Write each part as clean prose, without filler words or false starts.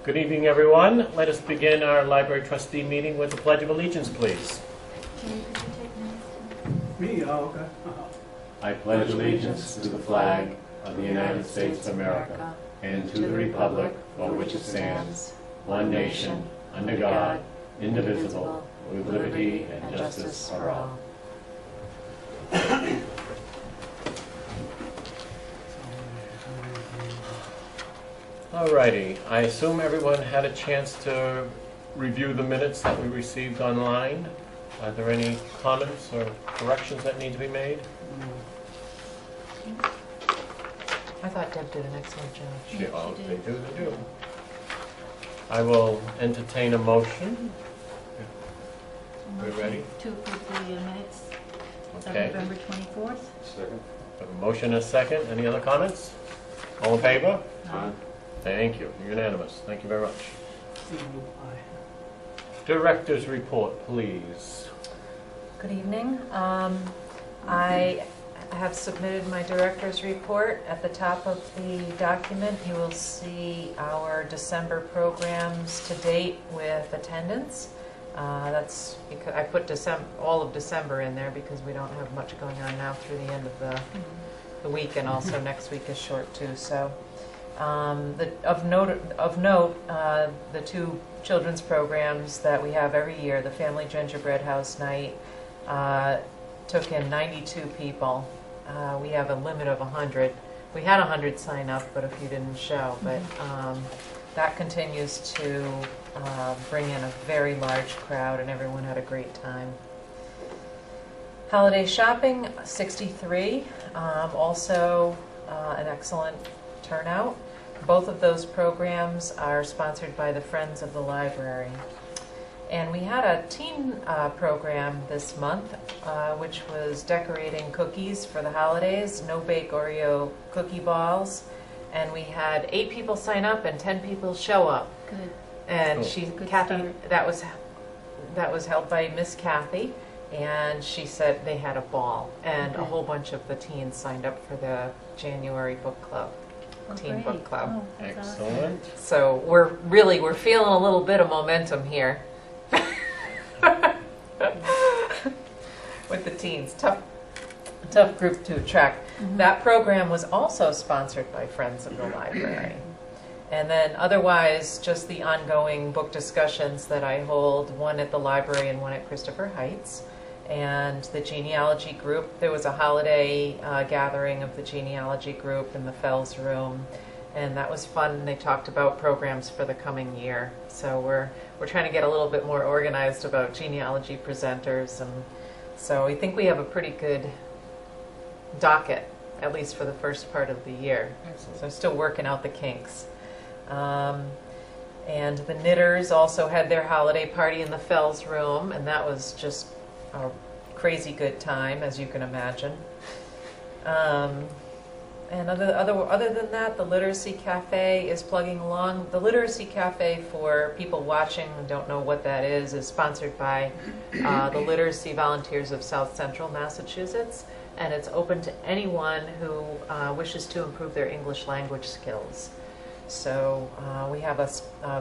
Good evening, everyone. Let us begin our library trustee meeting with the Pledge of Allegiance, please. Me? Oh, okay. I pledge allegiance to the flag of the United States of America and to the republic for which it stands, one nation, under God, indivisible, with liberty and justice for all. Alrighty, I assume everyone had a chance to review the minutes that we received online. Are there any comments or corrections that need to be made? I thought Deb did an excellent job. They do. I will entertain a motion. We ready? To approve the minutes of Okay. November 24th. Second. A motion and a second. Any other comments? All in favor? Aye. Thank you. Unanimous. Thank you very much. Aye. Director's report, please. Good evening. I have submitted my director's report. At the top of the document, you will see our December programs to date with attendance. That's because I put all of December in there because we don't have much going on now through the end of the week, and also next week is short too. So, of note, the two children's programs that we have every year, the Family Gingerbread House Night, took in 92 people. We have a limit of 100. We had 100 sign up, but a few didn't show. But that continues to bring in a very large crowd, and everyone had a great time. Holiday shopping, 63. Also an excellent turnout. Both of those programs are sponsored by the Friends of the Library. And we had a teen program this month, which was decorating cookies for the holidays, no-bake Oreo cookie balls. And we had 8 people sign up and 10 people show up. Good. And Cool. Kathy, that was held by Miss Kathy, and she said they had a ball, and a whole bunch of the teens signed up for the January book club, teen Great. book club. Oh, that's awesome. Excellent. So we're feeling a little bit of momentum here with the teens. Tough group to attract. That program was also sponsored by Friends of the Library. And then otherwise, just the ongoing book discussions that I hold, one at the library and one at Christopher Heights. And the genealogy group, there was a holiday gathering of the genealogy group in the Fells room. And that was fun. They talked about programs for the coming year. So we're trying to get a little bit more organized about genealogy presenters. And so we think we have a pretty good docket, at least for the first part of the year. So still working out the kinks. And the Knitters also had their holiday party in the Fells room, and that was just a crazy good time, as you can imagine. And other than that, the Literacy Cafe is plugging along. The Literacy Cafe, for people watching who don't know what that is sponsored by the Literacy Volunteers of South Central Massachusetts, and it's open to anyone who wishes to improve their English language skills. So we have a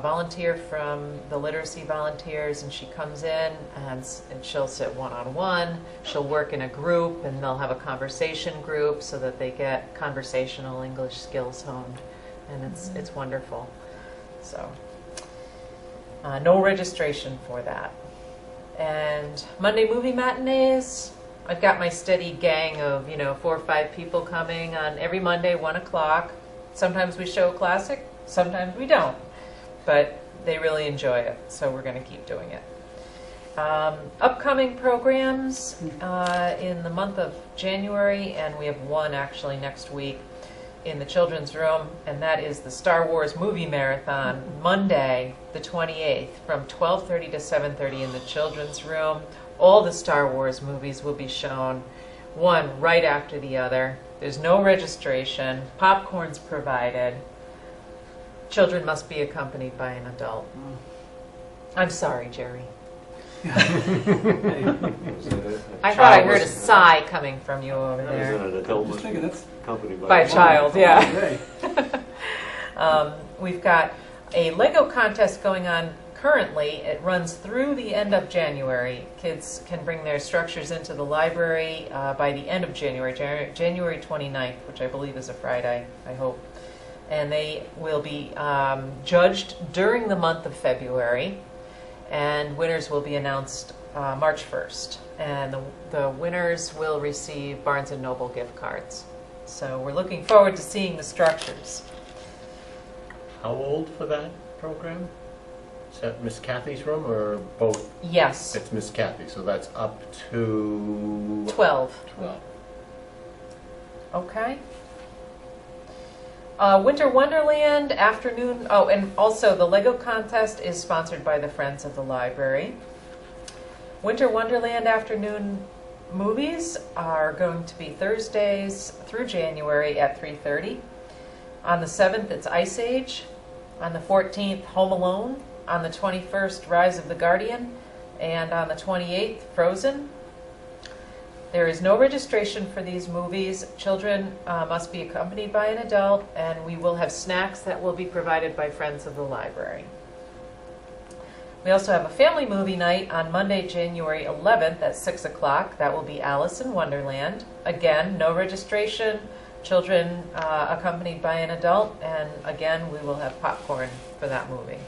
volunteer from the Literacy Volunteers, and she comes in and she'll sit one-on-one. She'll work in a group, and they'll have a conversation group so that they get conversational English skills honed, and it's wonderful. So no registration for that. And Monday movie matinees, I've got my steady gang of 4 or 5 people coming on every Monday, 1 o'clock. Sometimes we show a classic, sometimes we don't, but they really enjoy it, so we're going to keep doing it. Upcoming programs in the month of January, and we have one actually next week in the children's room, and that is the Star Wars movie marathon, Monday the 28th from 12:30 to 7:30 in the children's room. All the Star Wars movies will be shown, one right after the other. There's no registration. Popcorn's provided. Children must be accompanied by an adult. I'm sorry, Jerry. I thought I heard a sigh coming from you over there. An adult Just thinking that's accompanied By a child, yeah. Hey. We've got a Lego contest going on currently. It runs through the end of January. Kids can bring their structures into the library by the end of January, January 29th, which I believe is a Friday, I hope. And they will be judged during the month of February, and winners will be announced March 1st. And the winners will receive Barnes & Noble gift cards. So we're looking forward to seeing the structures. How old for that program? Is that Miss Kathy's room or both? Yes, It's Miss Kathy, so that's up to 12. 12. Okay. Winter Wonderland afternoon. Oh, and also the Lego contest is sponsored by the Friends of the Library. Winter Wonderland afternoon movies are going to be Thursdays through January at 3:30. On the 7th, it's Ice Age. On the 14th, Home Alone. On the 21st, Rise of the Guardian. And on the 28th, Frozen. There is no registration for these movies. Children must be accompanied by an adult, and we will have snacks that will be provided by Friends of the Library. We also have a family movie night on Monday, January 11th at 6 o'clock. That will be Alice in Wonderland. Again, no registration. Children accompanied by an adult, and again, we will have popcorn for that movie.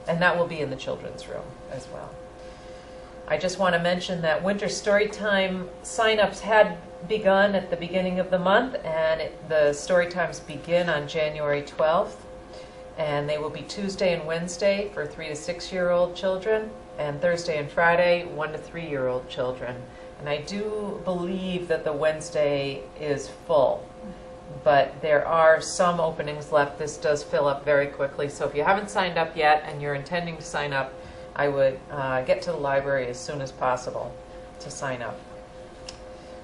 And that will be in the children's room as well. I just want to mention that Winter Storytime sign-ups had begun at the beginning of the month, and the Storytimes begin on January 12th. And they will be Tuesday and Wednesday for 3 to 6-year-old children, and Thursday and Friday, 1 to 3-year-old children. And I do believe that the Wednesday is full, but there are some openings left. This does fill up very quickly, so if you haven't signed up yet and you're intending to sign up, I would get to the library as soon as possible to sign up.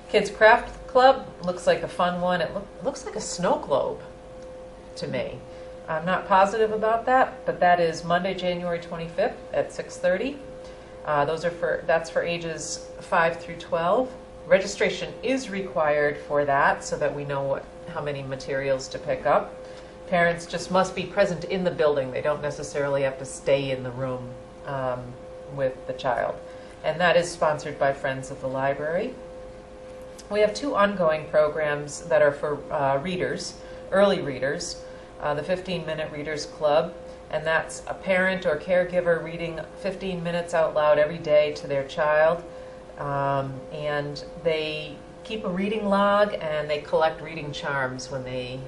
Kids Craft Club looks like a fun one. It looks like a snow globe to me. I'm not positive about that, but that is Monday, January 25th at 6:30. That's for ages 5 through 12. Registration is required for that so that we know how many materials to pick up. Parents just must be present in the building. They don't necessarily have to stay in the room with the child. And that is sponsored by Friends of the Library. We have 2 ongoing programs that are for readers, early readers. The 15-Minute Readers Club, and that's a parent or caregiver reading 15 minutes out loud every day to their child. And they keep a reading log, and they collect reading charms when they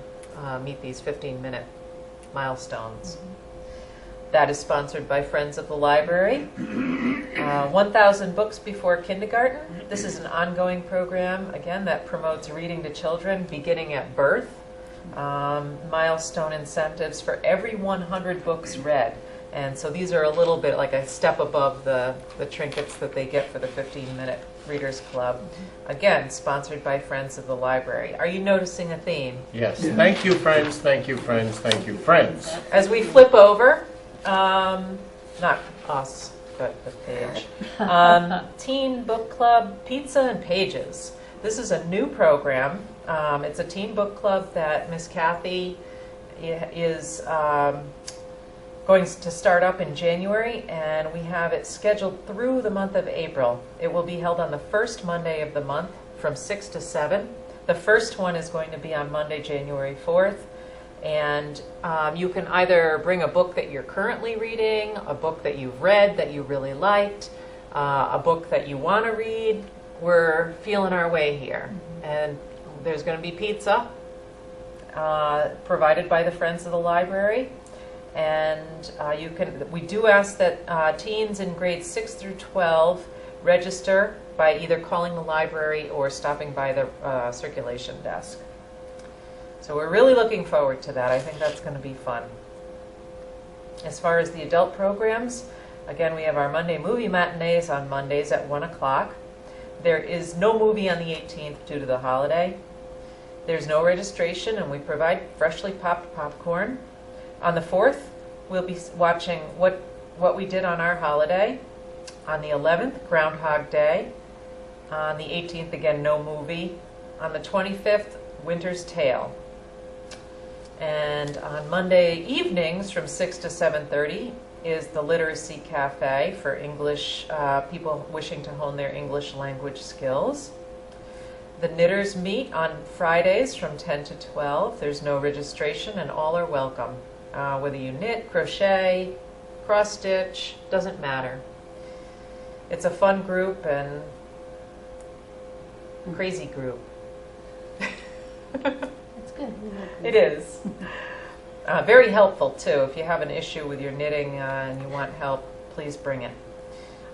meet these 15-minute milestones. That is sponsored by Friends of the Library. 1,000 Books Before Kindergarten. This is an ongoing program, again, that promotes reading to children beginning at birth. Milestone incentives for every 100 books read. And so these are a little bit like a step above the trinkets that they get for the 15-Minute Readers Club. Again, sponsored by Friends of the Library. Are you noticing a theme? Yes. Thank you, friends. Thank you, friends. Thank you, friends. As we flip over, not us, but the page. Teen Book Club, Pizza and Pages. This is a new program. It's a teen book club that Miss Kathy is going to start up in January, and we have it scheduled through the month of April. It will be held on the first Monday of the month from 6 to 7. The first one is going to be on Monday, January 4th, and you can either bring a book that you're currently reading, a book that you've read that you really liked, a book that you want to read. We're feeling our way here, and there's going to be pizza provided by the Friends of the Library, and we do ask that teens in grades 6 through 12 register by either calling the library or stopping by the circulation desk. So we're really looking forward to that. I think that's going to be fun. As far as the adult programs, again, we have our Monday movie matinees on Mondays at 1 o'clock. There is no movie on the 18th due to the holiday. There's no registration, and we provide freshly popped popcorn. On the 4th, we'll be watching what we did on our holiday. On the 11th, Groundhog Day. On the 18th, again, no movie. On the 25th, Winter's Tale. And on Monday evenings from 6 to 7:30 is the Literacy Cafe for English people wishing to hone their English language skills. The knitters meet on Fridays from 10 to 12. There's no registration and all are welcome. Whether you knit, crochet, cross stitch, doesn't matter. It's a fun group and crazy group. That's good. We like It this. is. Very helpful too. If you have an issue with your knitting and you want help, please bring it.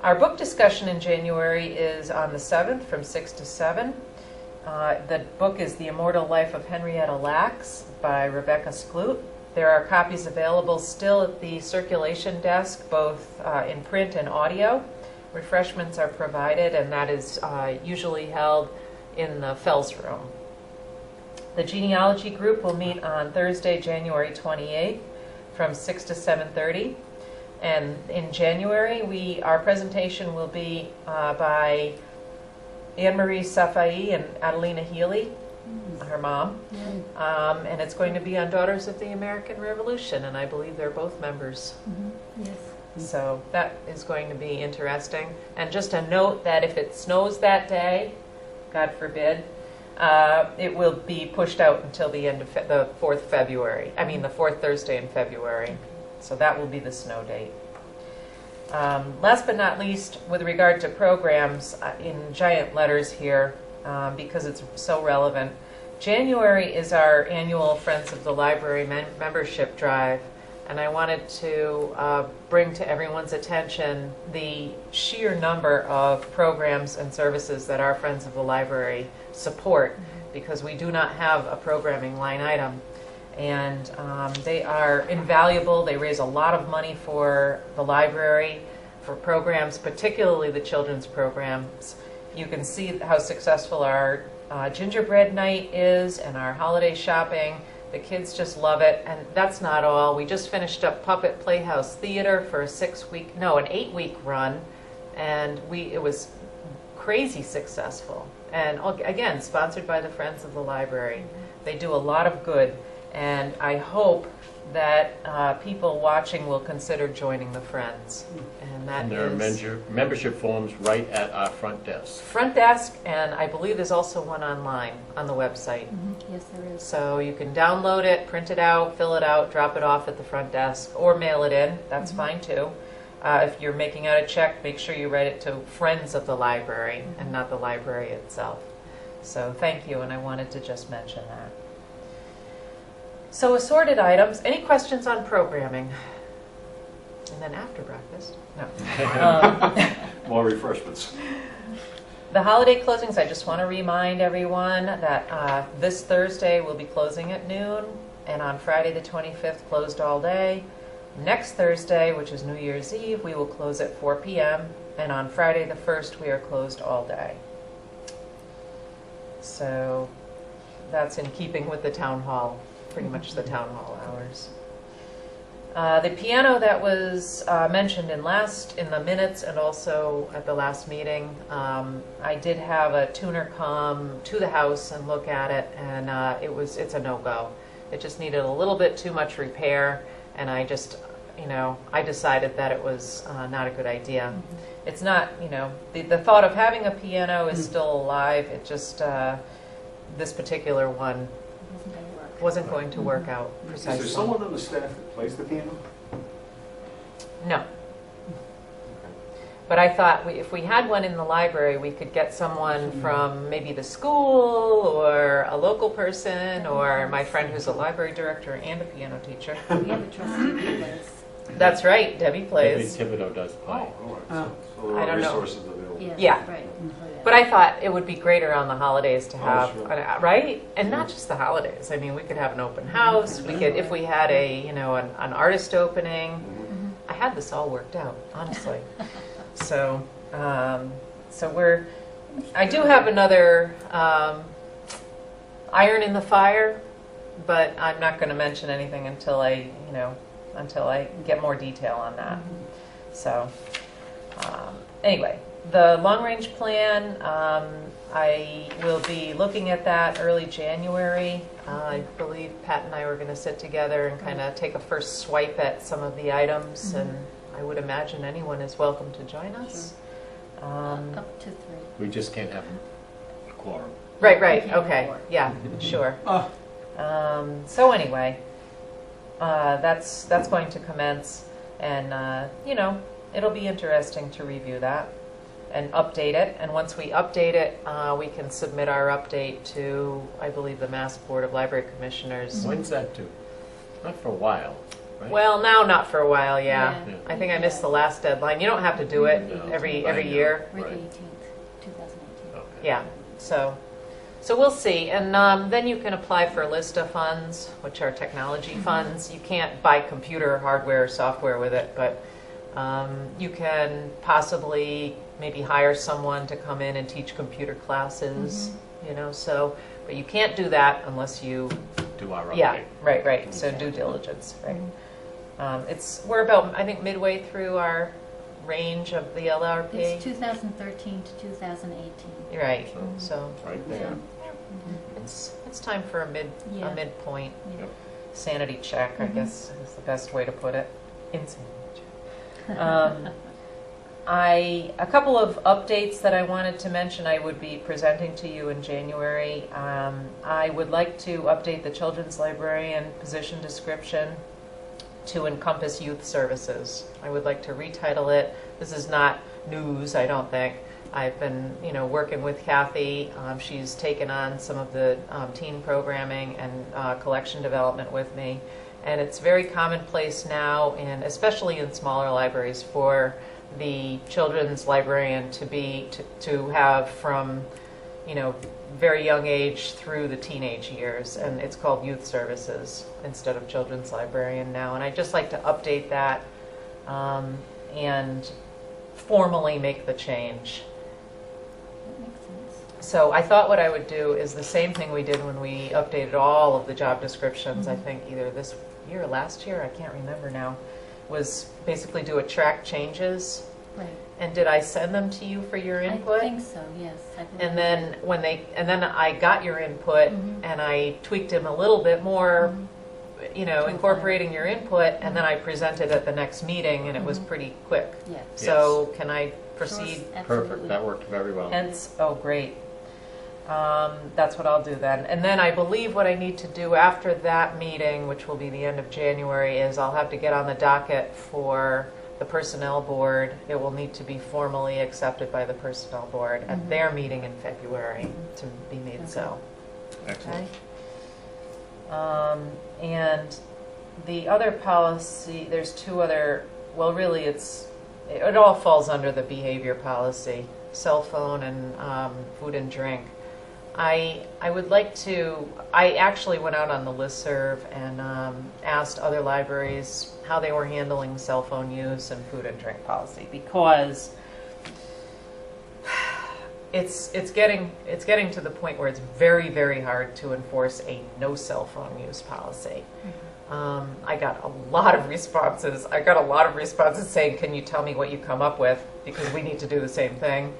Our book discussion in January is on the 7th from 6 to 7. The book is The Immortal Life of Henrietta Lacks by Rebecca Skloot. There are copies available still at the circulation desk, both in print and audio. Refreshments are provided, and that is usually held in the Fells Room. The genealogy group will meet on Thursday, January 28th from 6 to 7:30. And in January, our presentation will be by Anne-Marie Safai and Adelina Healy, her mom. And it's going to be on Daughters of the American Revolution, and I believe they're both members. Yes. So that is going to be interesting. And just a note that if it snows that day, God forbid, it will be pushed out until the end of the 4th February. I mean, the 4th Thursday in February. So that will be the snow date. Last but not least, with regard to programs, in giant letters here, because it's so relevant, January is our annual Friends of the Library membership drive. And I wanted to bring to everyone's attention the sheer number of programs and services that our Friends of the Library support, because we do not have a programming line item. And they are invaluable. They raise a lot of money for the library, for programs, particularly the children's programs. You can see how successful our gingerbread night is and our holiday shopping. The kids just love it, and that's not all. We just finished up Puppet Playhouse Theater for an 8-week run, and it was crazy successful. And again, sponsored by the Friends of the Library. They do a lot of good, and I hope that people watching will consider joining the Friends. And there are membership forms right at our front desk. Front desk, and I believe there's also one online on the website. Yes, there is. So you can download it, print it out, fill it out, drop it off at the front desk, or mail it in. That's fine too. If you're making out a check, make sure you write it to Friends of the Library and not the library itself. So thank you, and I wanted to just mention that. So assorted items. Any questions on programming? And then after breakfast? No. More refreshments. The holiday closings, I just want to remind everyone that this Thursday we'll be closing at noon, and on Friday the 25th closed all day. Next Thursday, which is New Year's Eve, we will close at 4 p.m., and on Friday the 1st we are closed all day. So that's in keeping with the town hall, pretty much the town hall hours. The piano that was mentioned in the minutes and also at the last meeting, I did have a tuner come to the house and look at it, and it's a no-go. It just needed a little bit too much repair, and I decided that it was not a good idea. It's not, the thought of having a piano is still alive. It just, this particular one wasn't going to work out precisely. Is there someone on the staff that plays the piano? No. But I thought if we had one in the library, we could get someone from maybe the school or a local person or my friend who's a library director and a piano teacher. We have a trustee who plays. That's right, Debbie plays. Debbie Thibodeau does play. All right. So there I are don't know. resources available. Yeah. Right. But I thought it would be great around the holidays to have, sure. right? And not just the holidays. I mean, we could have an open house. We could, if we had an artist opening. I had this all worked out, honestly. So, I do have another iron in the fire, but I'm not going to mention anything until I get more detail on that. So, anyway. The long-range plan, I will be looking at that early January. I believe Pat and I were going to sit together and kind of take a first swipe at some of the items, and I would imagine anyone is welcome to join us. Up to 3. We just can't have a quorum. Right, Okay. okay, yeah, sure. Ah, So anyway, that's going to commence, and you know, it'll be interesting to review that and update it. And once we update it, we can submit our update to, I believe, the Mass Board of Library Commissioners. When's that due? Not for a while, right? Well, now not for a while, yeah. Yeah. I think I missed the last deadline. You don't have to do it No, every I know. year. We're the Right. 18th, 2018. Okay. Yeah, so we'll see. And then you can apply for LISTA funds, which are technology funds. You can't buy computer hardware or software with it, but you can possibly maybe hire someone to come in and teach computer classes, you know, so, but you can't do that unless you, Do our update. yeah, right, so due diligence, right. We're about, I think, midway through our range of the LRP. It's 2013 to 2018. Right, So- so Right there. it's time for a Yeah. midpoint Yeah. sanity check, I guess is the best way to put it. Insanity check. A couple of updates that I wanted to mention I would be presenting to you in January. I would like to update the children's librarian position description to encompass youth services. I would like to retitle it. This is not news, I don't think. I've been, working with Kathy. She's taken on some of the teen programming and collection development with me. And it's very commonplace now, especially in smaller libraries, for the children's librarian to have from, very young age through the teenage years, and it's called youth services instead of children's librarian now. And I'd just like to update that and formally make the change. That makes sense. So I thought what I would do is the same thing we did when we updated all of the job descriptions, I think either this year or last year, I can't remember now, was basically do a track changes. Right. And did I send them to you for your input? I think so, yes. I believe And then I got your input and I tweaked them a little bit more, incorporating your input, and then I presented at the next meeting, and it was pretty quick. Yeah. So can I proceed? Sure, Perfect, absolutely. that worked very well. Hence, oh, great. That's what I'll do then. And then I believe what I need to do after that meeting, which will be the end of January, is I'll have to get on the docket for the Personnel Board. It will need to be formally accepted by the Personnel Board at their meeting in February to be made so. Excellent. Okay. And the other policy, there's two other, well, really it all falls under the behavior policy, cell phone and food and drink. I would like to, I actually went out on the listserv and asked other libraries how they were handling cell phone use and food and drink policy, because it's getting to the point where it's very, very hard to enforce a no cell phone use policy. I got a lot of responses. I got a lot of responses saying, "Can you tell me what you come up with? Because we need to do the same thing."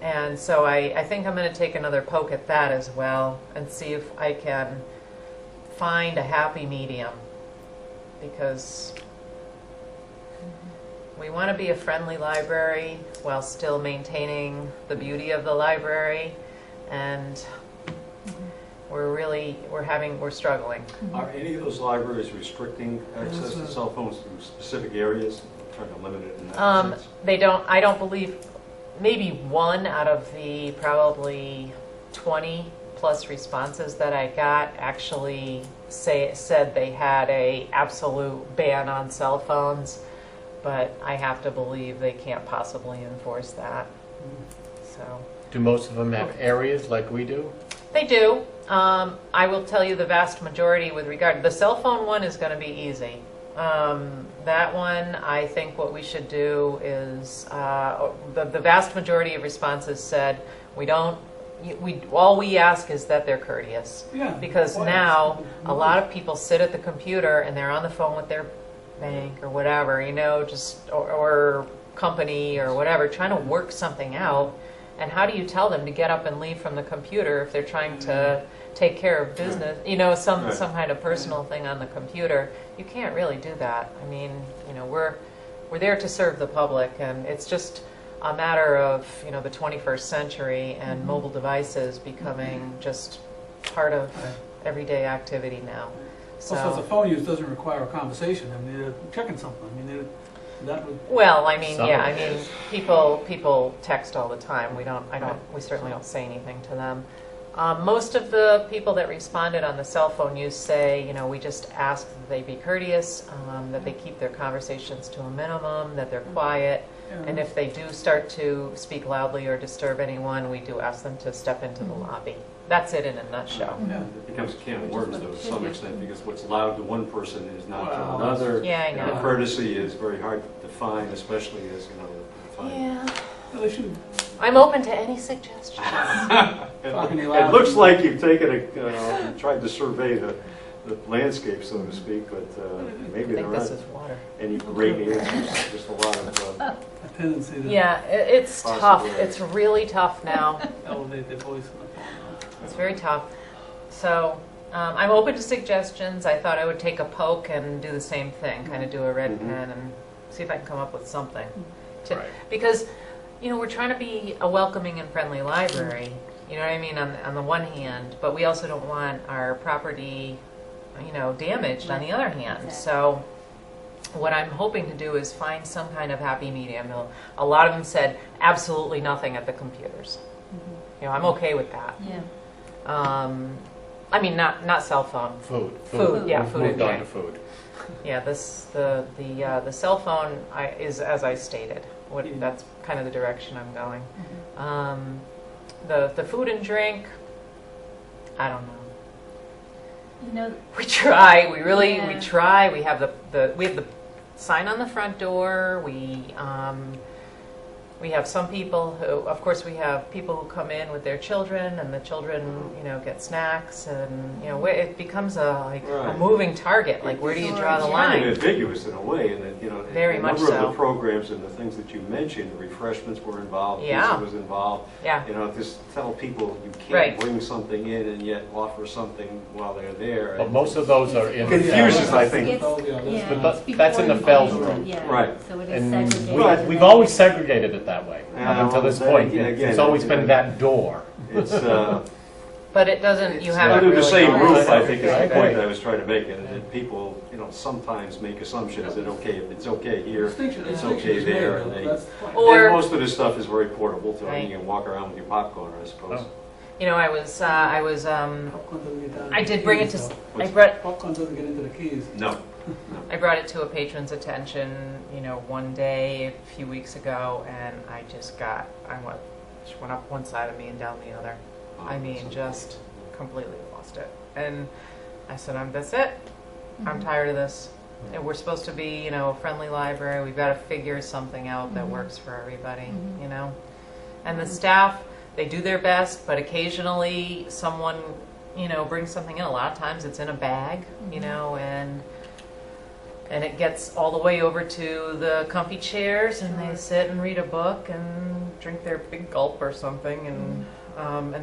And so I think I'm going to take another poke at that as well and see if I can find a happy medium, because we want to be a friendly library while still maintaining the beauty of the library, and we're struggling. Are any of those libraries restricting access to cell phones to specific areas, trying to limit it in that sense? I don't believe, maybe one out of the probably 20 plus responses that I got actually said they had a absolute ban on cell phones, but I have to believe they can't possibly enforce that. So Do most of them have areas like we do? they do. I will tell you the vast majority with regard, the cell phone one is going to be easy. That one, I think what we should do is, the vast majority of responses said, all we ask is that they're courteous. Yeah. Because Well, now, a lot of people sit at the computer and they're on the phone with their bank or whatever, or company or whatever, trying to work something out. And how do you tell them to get up and leave from the computer if they're trying to take care of business, some kind of personal thing on the computer? You can't really do that. I mean, we're there to serve the public, and it's just a matter of, the 21st century and mobile devices becoming just part of everyday activity now. Also, the phone use doesn't require a conversation. I mean, they're checking something. I mean, that would. Well, I mean, Some yeah, of I it mean, is. people text all the time. We certainly don't say anything to them. Most of the people that responded on the cell phone use say, we just ask that they be courteous, that they keep their conversations to a minimum, that they're quiet, and if they do start to speak loudly or disturb anyone, we do ask them to step into the lobby. That's it in a nutshell. Yeah. It becomes a can of worms, though, to some extent, because what's loud to one person is not to Wow. another. Yeah, I And know. courtesy is very hard to define, especially as, defined. Yeah. Well, they should. I'm open to any suggestions. It looks like you've taken tried to survey the landscape, so to speak, but I maybe there think this aren't is water. any great answers, just a lot of, A tendency to Yeah, it's tough. Possibility. It's really tough now. elevate their voice on the phone. It's very tough. So I'm open to suggestions. I thought I would take a poke and do the same thing, kind of do a red Mhm. pen and see if I can come up with something. Right. Because, we're trying to be a welcoming and friendly library, you know what I mean, on the one hand, but we also don't want our property, damaged on the other hand. Exactly. So what I'm hoping to do is find some kind of happy medium. A lot of them said absolutely nothing at the computers. I'm okay with that. Yeah. I mean, not cell phone. Food. Yeah, We've food and moved on to drink. food. Yeah, the cell phone is as I stated. That's kind of the direction I'm going. The food and drink, I don't know. We try. We Yeah. try. We have the sign on the front door. We have some people who, of course, we have people who come in with their children, and the children, get snacks, and it becomes a Right. moving target. Like, where do you draw the it's kind of line? ambiguous in a way, and that, Very a much number of so. the programs and the things that you mentioned, refreshments were involved, Yeah. pizza was involved. Yeah, Just tell people you can't Right. bring something in and yet offer something while they're there. But most of those are in the Confuses, Fells. I think. It's- Oh, yeah, yeah, But it's that's in the before Fells you room. Yeah. Right. So it is And segregated. we've always segregated it that way, Yeah, up until this well, point. then again, It's always been that door. It's but it doesn't. You haven't under the really same gone roof, there. I think, is I the point agree. I was trying to make, and that people, sometimes make assumptions that, okay, if it's okay here, Distinction it's distinction okay is made, there, though. and they, That's the point. Or- and most of this stuff is very portable, so Right. you can walk around with your popcorn, I suppose. Oh. I was Popcorn doesn't get down I into did the bring it keys, to. though. Popcorn doesn't get into the keys. No. I brought it to a patron's attention, one day a few weeks ago, and just went up one side of me and down the other. I mean, just completely lost it. And I said, that's it. I'm tired of this. And we're supposed to be, a friendly library. We've got to figure something out that works for everybody, And the staff, they do their best, but occasionally someone, brings something in. A lot of times it's in a bag, and it gets all the way over to the comfy chairs, and they sit and read a book and drink their big gulp or something, and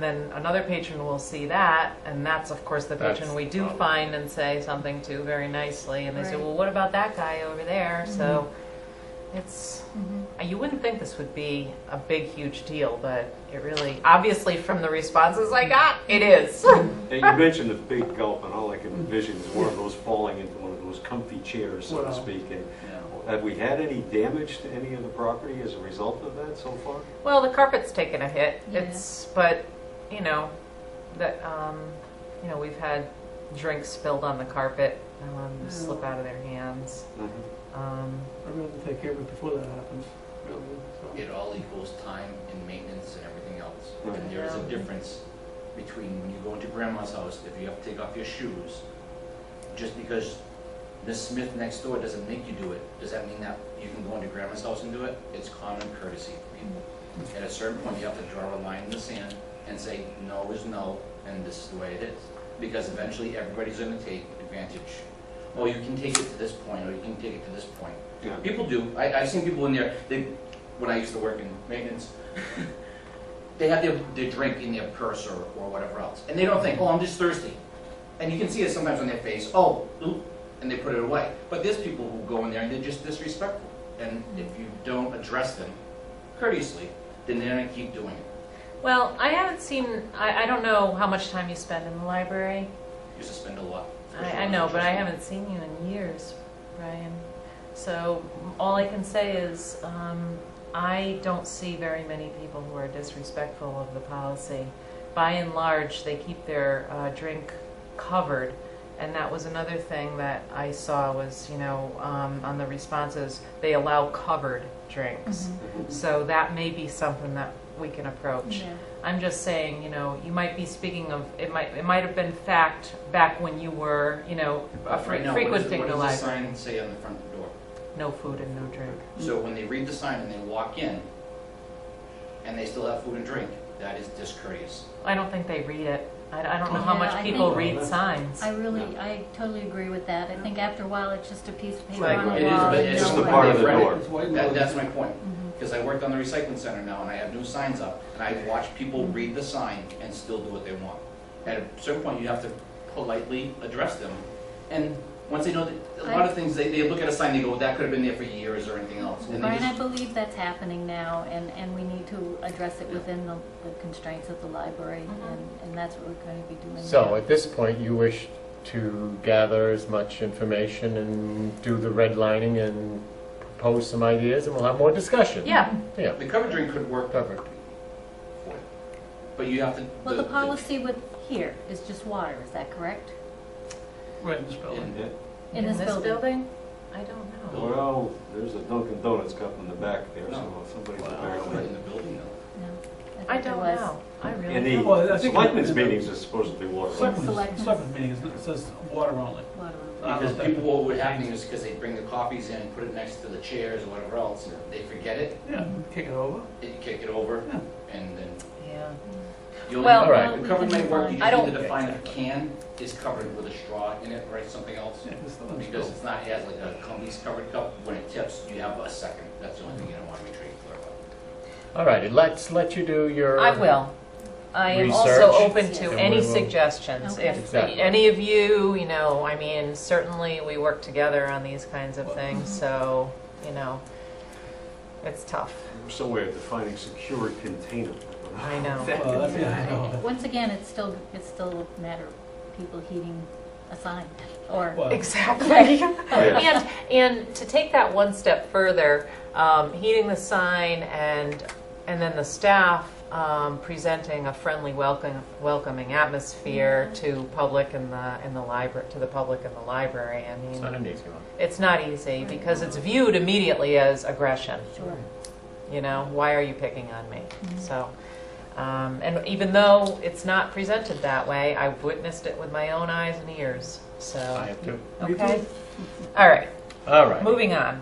then another patron will see that, and that's of course the patron That's we do probably- find and say something to very nicely, and they say, Right. well, what about that guy over there? So it's, Mhm. you wouldn't think this would be a big, huge deal, but it really, obviously from the responses I got, it is. And you mentioned the big gulp, and all I can envision is one of those falling into one of those comfy chairs, so to Well, speak. And Yeah. have we had any damage to any of the property as a result of that so far? Well, the carpet's taken a hit. Yeah. But that we've had drinks spilled on the carpet, slip out of their hands. I'd rather take care of it before that happens, really. So. It all equals time and maintenance and everything else. Right. And there is a Yeah. difference between when you go into grandma's house, if you have to take off your shoes, just because Miss Smith next door doesn't make you do it, does that mean that you can go into grandma's house and do it? It's common courtesy for people. At a certain point, you have to draw a line in the sand and say, no is no, and this is the way it is. Because eventually, everybody's gonna take advantage. Oh, you can take it to this point, or you can take it to this point. Yeah. People do. I've seen people in there, they when I used to work in maintenance, they have their drink in their purse or whatever else. And they don't think, oh, I'm just thirsty. And you can see it sometimes on their face, oh, oop, and they put it away. But there's people who go in there and they're just disrespectful. And if you don't address them courteously, then they're going to keep doing it. Well, I haven't seen, I don't know how much time you spend in the library. Used to spend a lot. I know, but I haven't seen you in years, Brian. So all I can say is I don't see very many people who are disrespectful of the policy. By and large, they keep their drink covered. And that was another thing that I saw was, you know, on the responses, they allow covered drinks. So that may be something that we can approach. Yeah. I'm just saying, you know, you might be speaking of, it might have been fact back when you were, you know, Right now, frequenting what the does the library. sign say on the front door? No food and no drink. So when they read the sign and they walk in, and they still have food and drink, that is discourteous. I don't think they read it. I don't know Yeah, how much I people think- read signs. I totally agree with that. I think after a while, it's just a piece of paper Like, on It a is, wall. but you it's know, just the like- part of the Right. door. It's white That's my point. Mhm. Because I worked on the recycling center now, and I have new signs up, and I watch people read the sign and still do what they want. At a certain point, you have to politely address them. And once they know, that a lot of things, they look at a sign, they go, that could have been there for years or anything else. And they Brian, I just, believe that's happening now, and we need to address it within the constraints of the library, and that's what we're going to be doing. So now. at this point, you wish to gather as much information and do the redlining and propose some ideas, and we'll have more discussion. Yeah. Yeah, the covered drink could work covered. for it. But you have to. Well, the policy with here is just water, is that correct? Right in this building. Yeah. In this building? I don't know. Well, there's a Dunkin' Donuts cup in the back there, so No. somebody's Right apparently. in the building, though. No. I thought there don't was. know. I really In don't. Well, I the think selectmen's in the- meetings is supposed to be water. Selectmen's meeting, it says water only. Water. Because people, what would happen is because they bring the coffees in and put it next to the chairs or whatever else, they forget it, Yeah, kick it over. you kick it over, Yeah. and then Yeah. you Well, all right. the covered might work, you I just need don't- to define if a can is covered with a straw in it, or something else. Yeah, it's still in this Because building. it's not, it has like a company's covered cup, when it tips, you have a second, that's the only thing you don't want to make sure you clear up. All righty, let's let you do your. I will. I am also Research. open to And any we will- suggestions. Okay. If Exactly. any of you, you know, I mean, certainly we work together on these kinds of things, so, you know, it's tough. Some way of defining secured container. I know. Well, that's, yeah, I know. Once again, it's still a matter of people heeding a sign, or. Well, Exactly. Yeah. And to take that one step further, heeding the sign and then the staff presenting a friendly, welcoming atmosphere to public in the library, to the public in the library. I It's mean, not an easy one. it's not easy because it's viewed immediately as aggression. Sure. You know, why are you picking on me? So, and even though it's not presented that way, I've witnessed it with my own eyes and ears. So, I have to. Me too. okay. All right. All right. Moving on.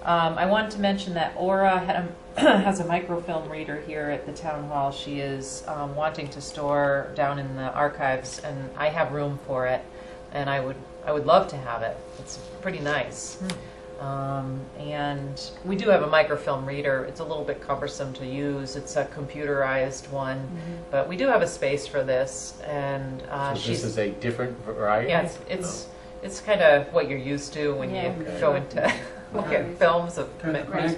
I wanted to mention that Aura has a microfilm reader here at the town hall. She is wanting to store down in the archives, and I have room for it, and I would love to have it. It's pretty nice. And we do have a microfilm reader. It's a little bit cumbersome to use. It's a computerized one, but we do have a space for this, and So she's this is a different variety? yeah, it's kind of what you're used to when Yeah. you Okay. go into look at films of Turn the crank.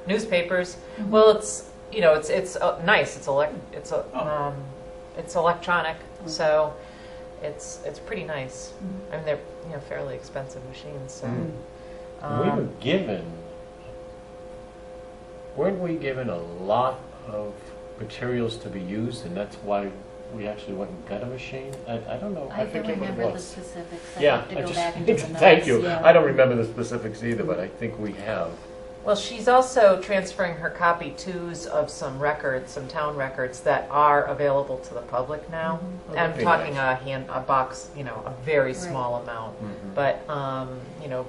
newspapers. Mhm. Well, it's you know it's nice. It's electronic, so it's pretty nice. I mean, they're fairly expensive machines. So We were weren't we given a lot of materials to be used, and that's why we actually went and got a machine? I don't know. I don't forget what it remember the was. specifics. I Yeah, have to I go just, back into the notes. thank you. Yeah. I don't remember the specifics either, but I think we have. well, she's also transferring her copy twos of some records, some town records that are available to the public now. Mhm. I'm Very talking nice. a box, a very Right. small amount. Mhm. But,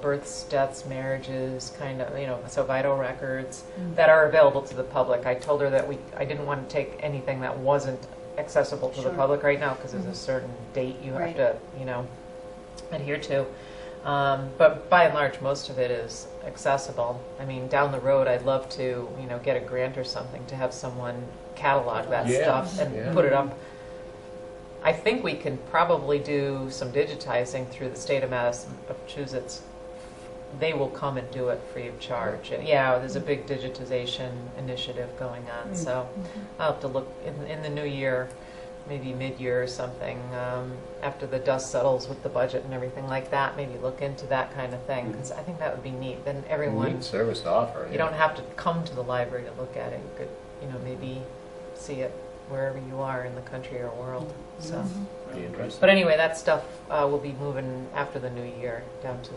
births, deaths, marriages, kind of, so vital records that are available to the public. I told her that I didn't want to take anything that wasn't accessible to the Sure. public right now because there's a Mhm. certain date you have Right. to, adhere to. But by and large, most of it is accessible. I mean, down the road, I'd love to, get a grant or something to have someone catalog that Yeah, stuff and yeah. put it up. I think we can probably do some digitizing through the state of Massachusetts. They will come and do it free of charge. And yeah, there's a big digitization initiative going on. So I'll have to look in the new year, maybe mid-year or something, after the dust settles with the budget and everything like that, maybe look into that kind of thing, because I think that would be neat. Then everyone, Neat service to offer. you don't have to come to the library to look at it. You could, maybe see it wherever you are in the country or world. So, Be interesting. but anyway, that stuff will be moving after the new year down to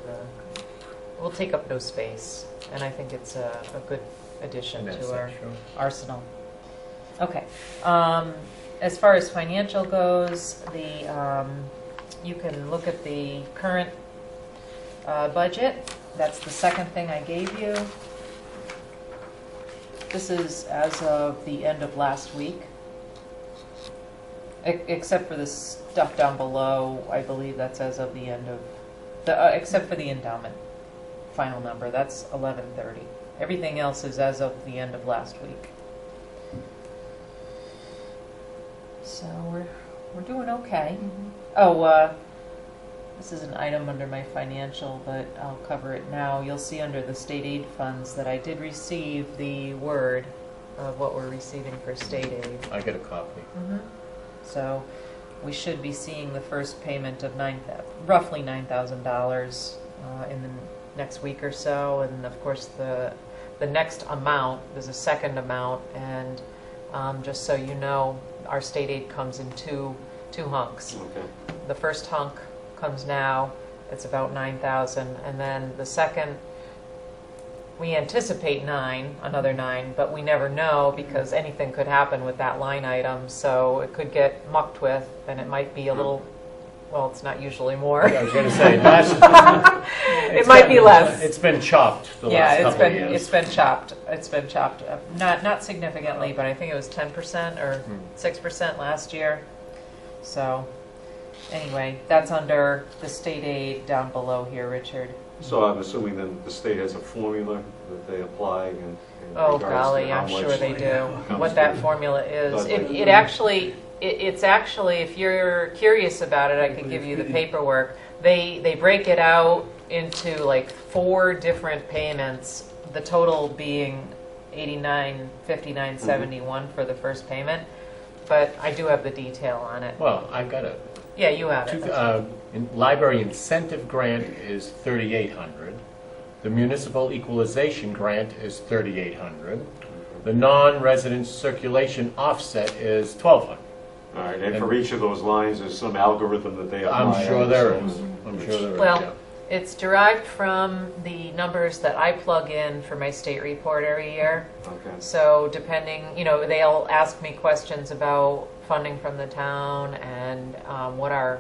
we'll take up no space, and I think it's a good addition That's to our true. arsenal. Okay. As far as financial goes, you can look at the current budget. That's the second thing I gave you. This is as of the end of last week. Except for the stuff down below, I believe that's as of the end of except for the endowment final number. That's 11/30. Everything else is as of the end of last week. So we're doing okay. Oh, this is an item under my financial, but I'll cover it now. You'll see under the state aid funds that I did receive the word of what we're receiving for state aid. I get a copy. So we should be seeing the first payment of roughly $9,000 in the next week or so, and of course the next amount, there's a second amount, and just so you know, our state aid comes in two hunks. Okay. The first hunk comes now, it's about $9,000, and then the second, we anticipate another nine, but we never know because anything could happen with that line item, so it could get mucked with, and it might be a little, well, it's not usually more. I was going to say, last, It might be less. It's been chopped the last couple of years. It's been chopped. It's been chopped. Not significantly, but I think it was 10% or 6% last year. So, anyway, that's under the state aid down below here, Richard. So I'm assuming then the state has a formula that they apply in Oh regards to golly, how I'm much sure they do. comes What that to- formula is. Dudley. It's actually, if you're curious about it, I could give you the paperwork. They break it out into like 4 different payments, the total being $89.59.71 for the first payment. But I do have the detail on it. Well, I got it. Yeah, you have it. Library incentive grant is $3,800. The municipal equalization grant is $3,800. The non-resident circulation offset is $1,200. All right, and for each of those lines, there's some algorithm that they apply. I'm sure there so is. I'm sure there is. Well, yeah. it's derived from the numbers that I plug in for my state report every year. Okay. So depending, they'll ask me questions about funding from the town and what are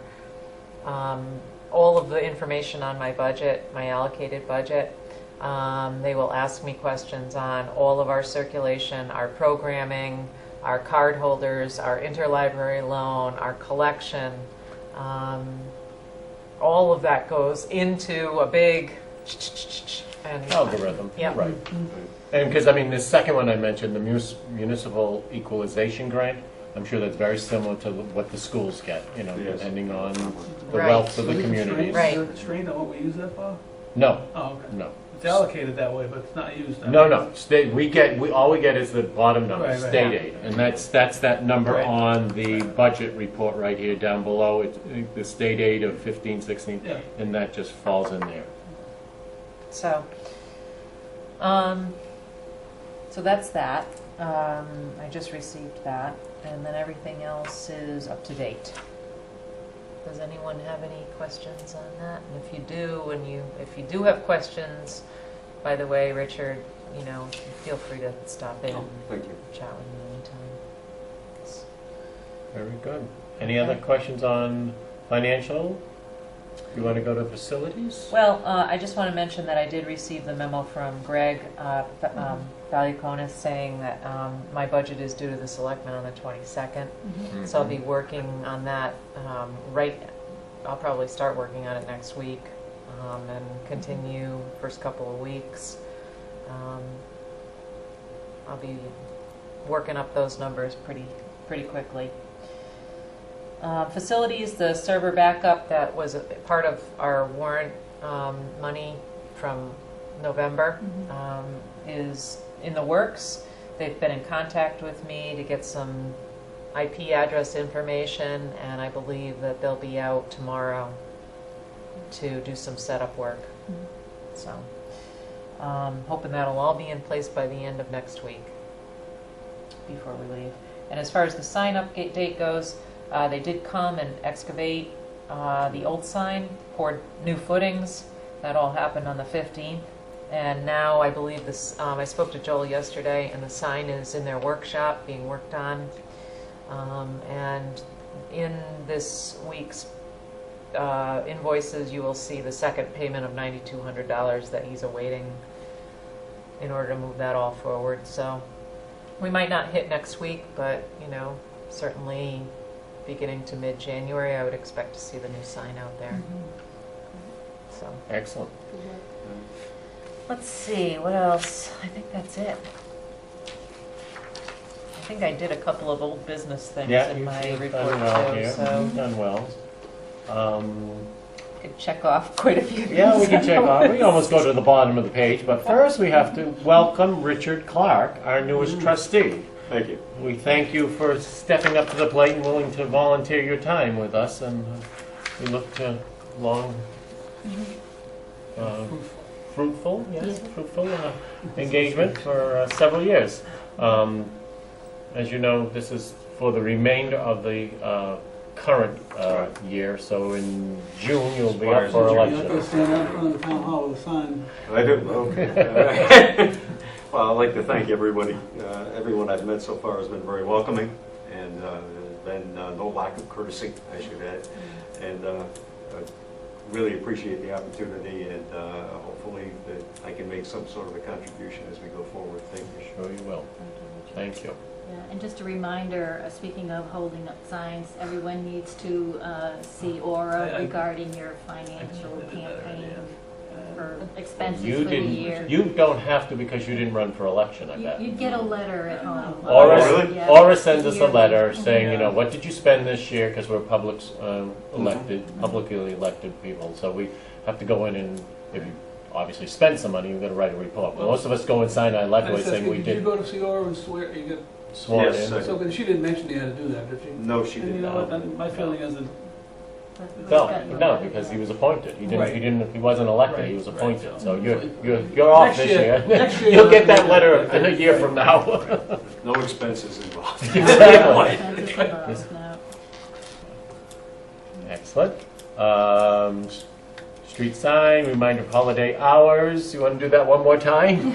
all of the information on my budget, my allocated budget. They will ask me questions on all of our circulation, our programming, our card holders, our interlibrary loan, our collection. All of that goes into a big and Algorithm. Yeah. Right. And because, the second one I mentioned, the municipal equalization grant, I'm sure that's very similar to what the schools get, Yes. depending on the Right. wealth of the Is it communities. Right. Is it strained on what we use that for? No, Oh, okay. no. It's allocated that way, but it's not used that No, way. no. All we get is the bottom number, Right, right. state aid, and that's that number Right. on the budget report right here down below. It's the state aid of 15, 16, Yeah. and that just falls in there. so that's that. I just received that, and then everything else is up to date. Does anyone have any questions on that? And if you do, if you do have questions, by the way, Richard, feel free to stop in Oh, and thank you. chat with me anytime. Very good. Any other questions on financial? You want to go to facilities? Well, I just want to mention that I did receive the memo from Greg Valiakonis saying that my budget is due to the selectmen on the 22nd. So I'll be working on that I'll probably start working on it next week. and continue first couple of weeks. I'll be working up those numbers pretty quickly. Facilities, the server backup that was a part of our warrant money from November is in the works. They've been in contact with me to get some IP address information, and I believe that they'll be out tomorrow to do some setup work. So, hoping that'll all be in place by the end of next week before we leave. And as far as the sign-up date goes, they did come and excavate the old sign, poured new footings. That all happened on the 15th. And now I believe this, I spoke to Joel yesterday, and the sign is in their workshop being worked on. And in this week's invoices, you will see the second payment of $9,200 that he's awaiting in order to move that all forward. So we might not hit next week, but certainly beginning to mid-January, I would expect to see the new sign out there. So Excellent. let's see, what else? I think that's it. I think I did a couple of old business things Yeah, in my you've report done well too, here. so You've done well. could check off quite a few things. Yeah, we can check off. We can almost go to the bottom of the page, but first we have to welcome Richard Clark, our newest trustee. Thank you. We thank you for stepping up to the plate and willing to volunteer your time with us, and we look to long, fruitful engagement for several years. As you know, this is for the remainder of the current year, so in June you'll be up for You're not election. going to stand out in front of the town hall with a sign. I do. Okay. Well, I'd like to thank everybody. Everyone I've met so far has been very welcoming, and there's been no lack of courtesy, I should add. And I really appreciate the opportunity, and hopefully that I can make some sort of a contribution as we go forward. Thank you. Sure you will. Thank you. Yeah, and just a reminder, speaking of holding up signs, everyone needs to see Aura regarding your financial campaign for expenses You for the didn't. year. You don't have to because you didn't run for election. I bet. You'd get a letter at home. Aura, really? Yeah. Aura sends us a letter Yeah. saying, what did you spend this year? Because we're publicly elected people, so we have to go in and if you obviously spend some money, you've got to write a report. But most of us go and sign our letter saying we Did you did go to see Aura and swear? You get sworn Yes, in. so, but she didn't mention you had to do that, did she? No, she And did you know not. what? My feeling is that No, because he was appointed. He didn't. Right. He wasn't elected. He was Right, appointed. right. So you're off Next this year. year. Next year You'll get that letter in a year from now. No expenses involved. Exactly. Expenses involved, no. Excellent. Street sign, reminder of holiday hours. You want to do that one more time?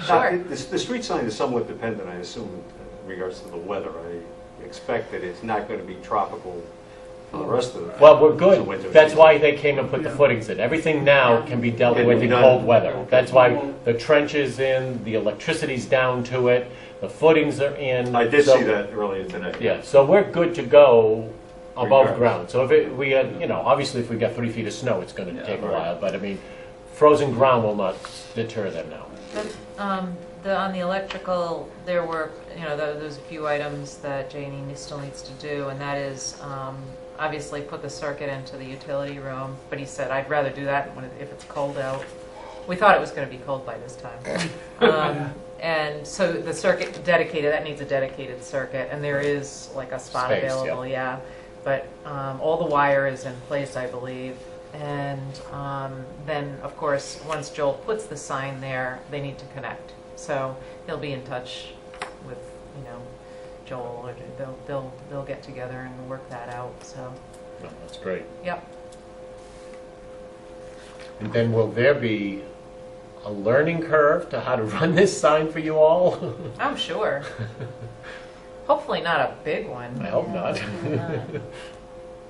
Sure. The street sign is somewhat dependent, I assume, in regards to the weather. I expect that it's not going to be tropical for the rest of the Well, we're the winter good. That's season. why they came and put the footings in. Everything now can be dealt Can with be in done. cold weather. Okay. That's why the trench is in, the electricity's down to it, the footings are in. I did So- see that earlier today. Yeah, so we're good to go above Regardless. ground. So if we had, obviously if we got 3 feet of snow, it's going to Yeah, take a right. while. But I mean, frozen ground will not deter them now. On the electrical, there were, there's a few items that Janie still needs to do, and that is obviously put the circuit into the utility room, but he said, I'd rather do that if it's cold out. We thought it was going to be cold by this time. And so the circuit dedicated, that needs a dedicated circuit, and there is like a spot Space, available, yeah. But all the wire is in place, I believe. And then, of course, once Joel puts the sign there, they need to connect. So he'll be in touch with, Joel, or they'll get together and work that out. So, No, that's great. yep. And then will there be a learning curve to how to run this sign for you all? I'm sure. Hopefully not a big one. I hope not. Hopefully not.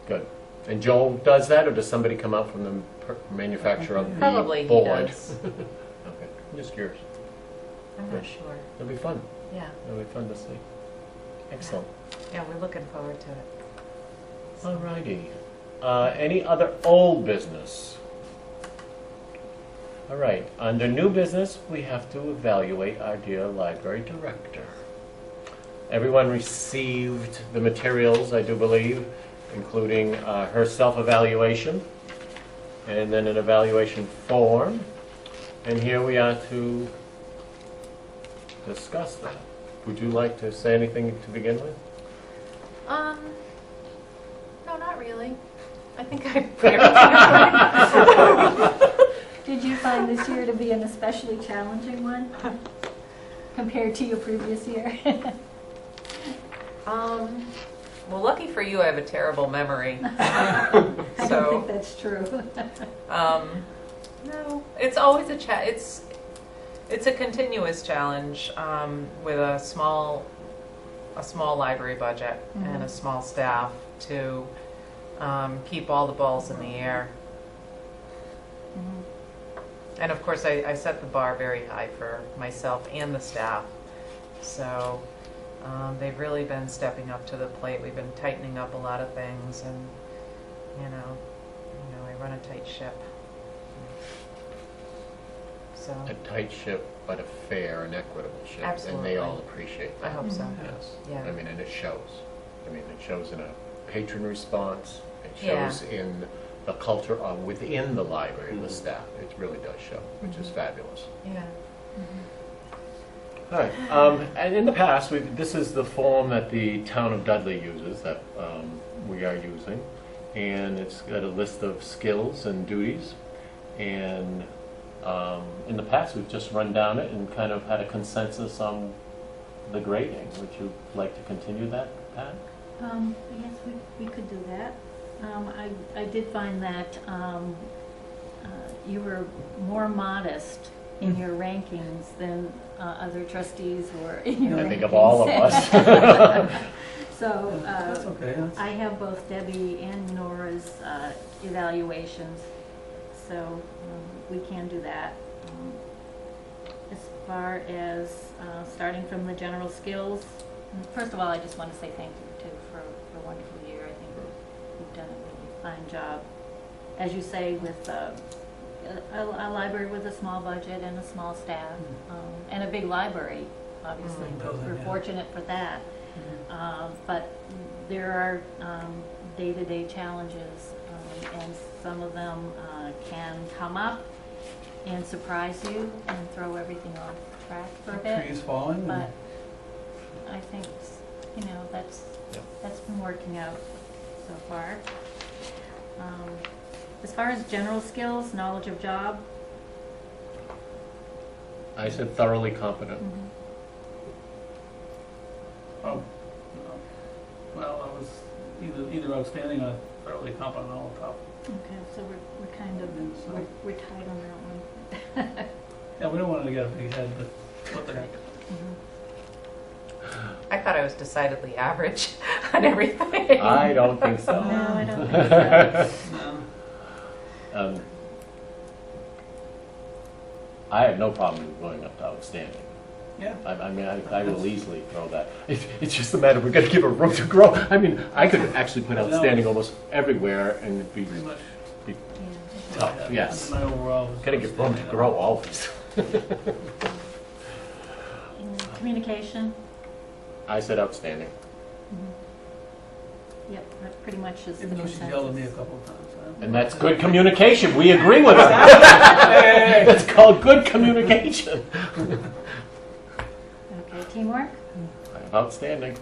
Good. And Joel does that, or does somebody come out from the manufacturer of the Probably he board? does. Okay, I'm just curious. I'm not sure. It'll be fun. Yeah, It'll be fun to see. Excellent. yeah, we're looking forward to it. Alrighty. Any other old business? All right, under new business, we have to evaluate our dear library director. Everyone received the materials, I do believe, including her self-evaluation, and then an evaluation form. And here we are to discuss that. Would you like to say anything to begin with? No, not really. I think I prepared. Did you find this year to be an especially challenging one compared to your previous year? Well, lucky for you, I have a terrible memory. I So, don't think that's true. no, it's always it's a continuous challenge with a small library budget and a small staff to keep all the balls in the air. Mhm. And of course, I set the bar very high for myself and the staff. So they've really been stepping up to the plate. We've been tightening up a lot of things, and you know, I run a tight ship. So A tight ship, but a fair and equitable ship. And Absolutely. they all appreciate I that. hope so. Yes. Yeah. I mean, and it shows. I mean, it shows in a patron response. It Yeah. shows in the culture of within the library and the staff. It really does show, which is fabulous. Yeah. All right. And in the past, this is the form that the town of Dudley uses, that we are using. And it's got a list of skills and duties. And in the past, we've just run down it and kind of had a consensus on the grading. Would you like to continue that, Pat? Yes, we could do that. I did find that you were more modest in your rankings than other trustees were in your rankings. I think of all of us. So That's okay. I have both Debbie and Nora's evaluations, so we can do that. As far as starting from the general skills, first of all, I just want to say thank you too for a wonderful year. I think you've done a really fine job. As you say, with a library with a small budget and a small staff, and a big library, obviously. We're fortunate for that. But there are day-to-day challenges, and some of them can come up and surprise you and throw everything off track for a bit. Trees falling. But I think, that's been working out so far. As far as general skills, knowledge of job. I said thoroughly competent. Oh, no. Well, I was either outstanding or thoroughly competent on top. Okay, so we're kind of, So- we're tight on that one. Yeah, we don't want to get a big head, but what the heck. I thought I was decidedly average on everything. I don't think so. No, I don't think so. No. I have no problem with going up to outstanding. Yeah. I mean, I will easily throw that. It's just a matter, we're going to give her room to grow. I mean, I could actually put outstanding almost everywhere and it'd be Pretty much. Yeah. tough, Yeah, yes. my overall was Got to give room to outstanding. grow always. And communication, I said outstanding. yep, that pretty much is the Even though consensus. she's yelled at me a couple of times. And that's good communication. We agree with that. That's called good communication. Okay, teamwork? Outstanding.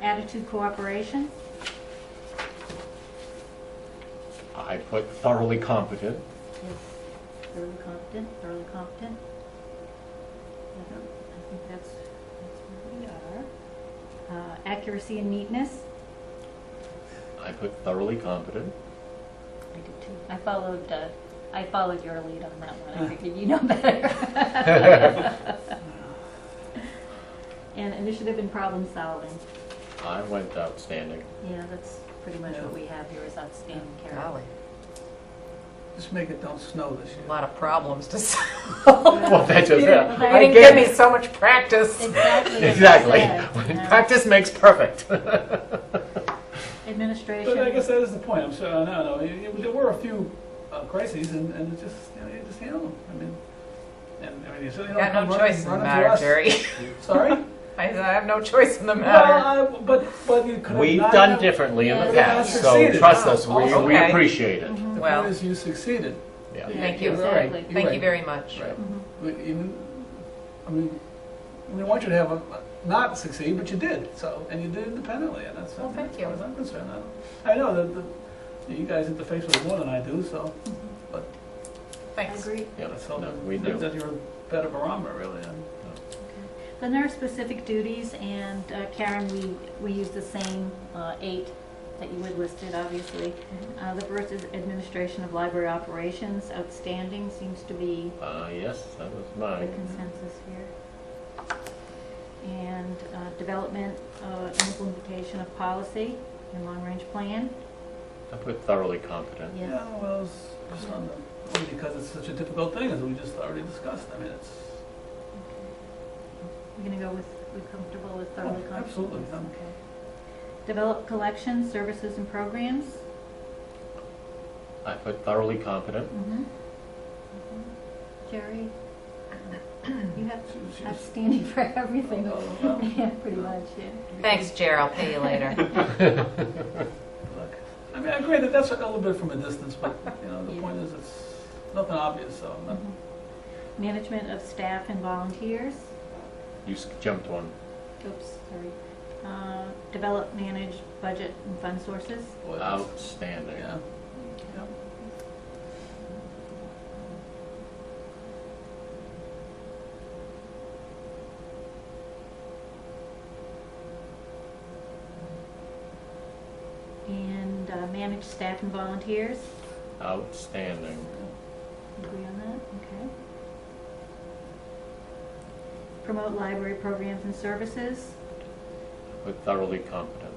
Attitude, cooperation? I put thoroughly competent. Yes. Thoroughly competent, thoroughly competent. I think that's where we are. Accuracy and neatness? I put thoroughly competent. I did too. I followed your lead on that one. I figured you know better. And initiative and problem solving. I went outstanding. Yeah, that's pretty much what we have here is outstanding character. Golly, Just make it don't snow this a year. lot of problems to solve. Well, that's just it. Well, You didn't give me so much practice. Exactly. as I Exactly. said, Practice makes perfect. administration. But I guess that is the point, I'm sure, no, there were a few crises, and it just, you just handle them, you certainly don't Got come no running- choice in the running to matter, us. Jerry. Sorry? I have no choice in the matter. Well, but you could have We've not done have- different in the Yeah. past, so Succeeded. trust us, we Okay. appreciate it. Mhm. The Well. point is you succeeded. Yeah. Thank you. You're right, Exactly. you're Thank right. you very much. Right. Mhm. But even, we want you to have not succeed, but you did, so, and you did independently, and that's, Well, thank as you. far as I'm concerned. I know that you guys interface with it more than I do, so, but I Thanks. agree. Yeah, let's hope no, we do. that you're a better barometer, really. Then there are specific duties, and Karen, we use the same 8 that you had listed, obviously. The first is administration of library operations, outstanding, seems to be Yes, that was the mine. consensus here. And development and implementation of policy and long-range plan. I put thoroughly competent. Yes. Yeah, well, it's just on the, only because it's such a difficult thing, as we just already discussed, it's. We're gonna go with, we're comfortable with thoroughly Oh, competent? absolutely, yeah. Okay. Develop collections, services, and programs. I put thoroughly competent. Mm-hmm. Jerry, you have She's- outstanding for everything. Oh, well, Yeah, pretty much, yeah. Thanks, Jer. I'll pay you later. look, I agree that that's a little bit from a distance, but, the Yeah. point is, it's nothing obvious, so I'm not. Mhm. Management of staff and volunteers. You jumped one. Oops, sorry. Develop, manage, budget, and fund sources. Boy, that's- Outstanding. Yeah. Yeah. And manage staff and volunteers. Outstanding. Agree on that? Okay. Promote library programs and services. Put thoroughly competent.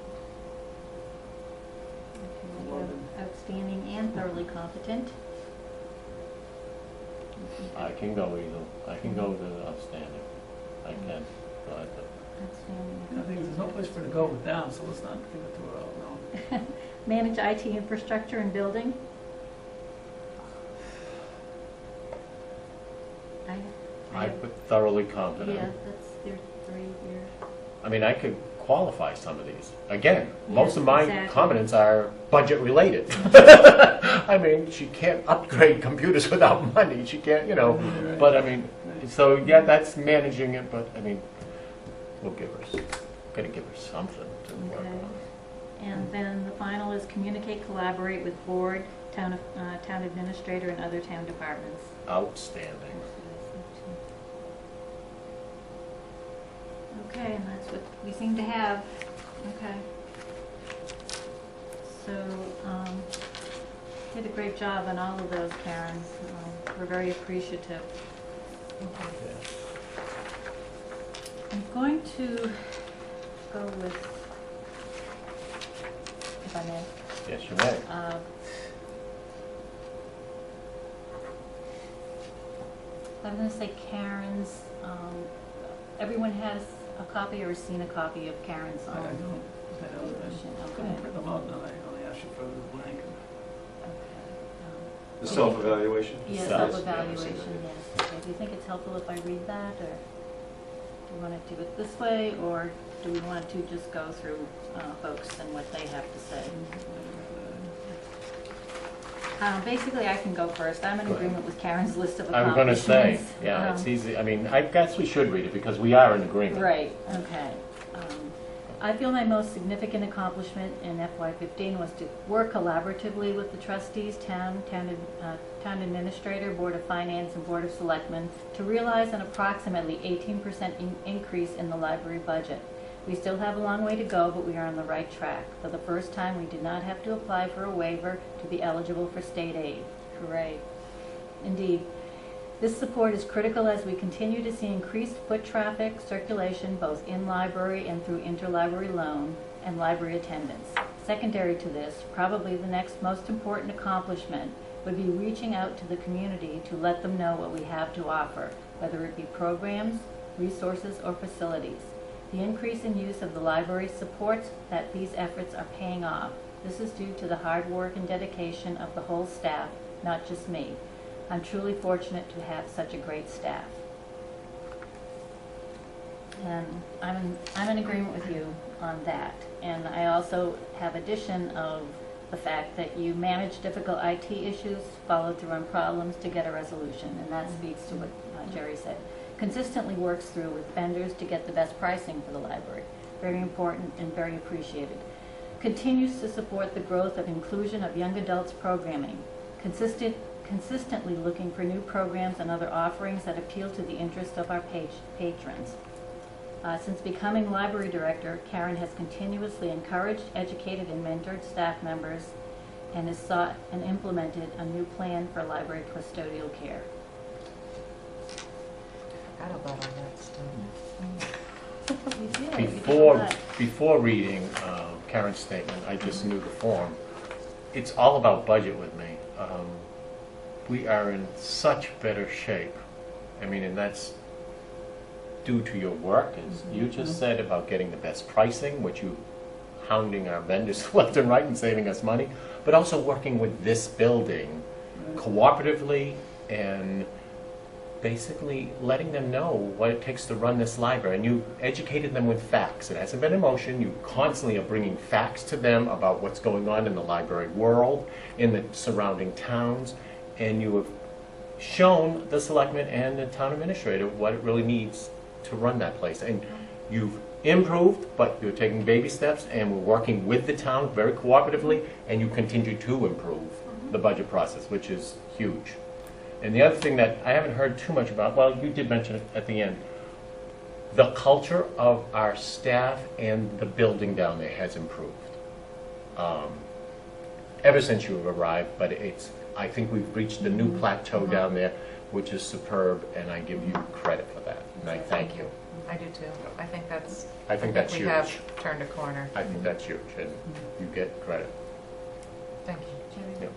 Okay, we have outstanding and thoroughly competent. I can go either. I can go with the outstanding. I can. Go ahead. I think there's no place for it to go but down, so let's not give it to her all, no. Manage IT infrastructure and building. I put thoroughly Yeah, competent. that's your 3 years. I mean, I could qualify some of these. Again, most of my exactly. competence are budget related. I mean, she can't upgrade computers without money. She can't, Right. but I mean, so yeah, that's managing it, but I mean, we'll give her, gotta give her something to work Okay. on. And then the final is communicate, collaborate with board, town administrator, and other town departments. Outstanding. Okay, and that's what we seem to have. Okay. So, did a great job on all of those, Karen. We're very appreciative. Okay. Yeah. I'm going to go with, if I may, Yes, you may. I'm going to say Karen's, everyone has a copy or has seen a copy of Karen's. I don't, Resolution, I okay. couldn't print them out, no, I only asked you for the blank. The self-evaluation? Yeah, Yes, self-evaluation, yes. Okay, do you think it's helpful if I read that, or do you want to do it this way, or do we want to just go through folks and what they have to say? Basically, I can go first. I'm in Go ahead. agreement with Karen's list of I was gonna say, accomplishments. yeah, it's easy. I mean, I guess we should read it because we are in agreement. Right, okay. I feel my most significant accomplishment in FY15 was to work collaboratively with the trustees, town administrator, Board of Finance, and Board of Selectmen to realize an approximately 18% increase in the library budget. We still have a long way to go, but we are on the right track. For the first time, we did not have to apply for a waiver to be eligible for state aid. Hooray. Indeed, this support is critical as we continue to see increased foot traffic, circulation, both in library and through interlibrary loan, and library attendance. Secondary to this, probably the next most important accomplishment would be reaching out to the community to let them know what we have to offer, whether it be programs, resources, or facilities. The increase in use of the library supports that these efforts are paying off. This is due to the hard work and dedication of the whole staff, not just me. I'm truly fortunate to have such a great staff. And I'm in agreement with you on that. And I also have addition of the fact that you manage difficult IT issues, follow through on problems to get a resolution, and that speaks to what Jerry said. Consistently works through with vendors to get the best pricing for the library. Very important and very appreciated. Continues to support the growth of inclusion of young adults programming. Consistently looking for new programs and other offerings that appeal to the interest of our patrons. Since becoming library director, Karen has continuously encouraged, educated, and mentored staff members and has sought and implemented a new plan for library custodial care. I forgot about all that stuff. We did. We did a lot. Before reading Karen's statement, I just knew the form. It's all about budget with me. We are in such better shape. I mean, and that's due to your work, as you just said, about getting the best pricing, which you hounding our vendors left and right and saving us money, but also working with this building cooperatively and basically letting them know what it takes to run this library. And you educated them with facts. It hasn't been emotion. You constantly are bringing facts to them about what's going on in the library world, in the surrounding towns, and you have shown the selectmen and the town administrator what it really needs to run that place. And you've improved, but you're taking baby steps, and we're working with the town very cooperatively, and you continue to improve the budget process, which is huge. And the other thing that I haven't heard too much about, well, you did mention it at the end, the culture of our staff and the building down there has improved. Ever since you have arrived, but I think we've reached a new plateau down there, which is superb, and I give you credit for that, and I thank you. I do too. I think that's huge. we have turned a corner. I think that's huge, and you get credit. Thank you. Jerry? Yep.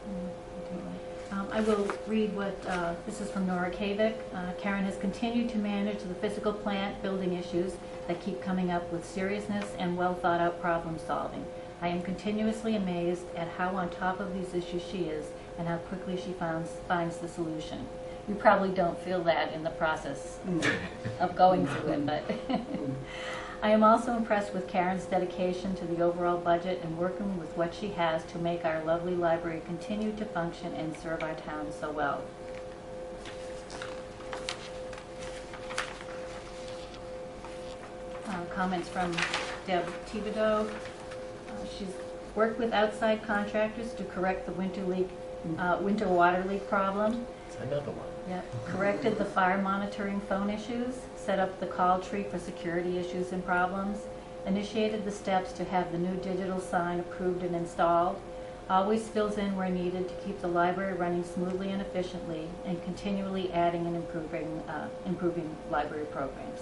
I will read what, this is from Nora Kavik. Karen has continued to manage the physical plant building issues that keep coming up with seriousness and well thought out problem solving. I am continuously amazed at how on top of these issues she is and how quickly she finds the solution. You probably don't feel that in the process of going through it, but I am also impressed with Karen's dedication to the overall budget and working with what she has to make our lovely library continue to function and serve our town so well. Comments from Deb Thibodeau. She's worked with outside contractors to correct the winter water leak problem. It's another one. Yep. Corrected the fire monitoring phone issues, set up the call tree for security issues and problems, initiated the steps to have the new digital sign approved and installed, always fills in where needed to keep the library running smoothly and efficiently, and continually adding and improving library programs.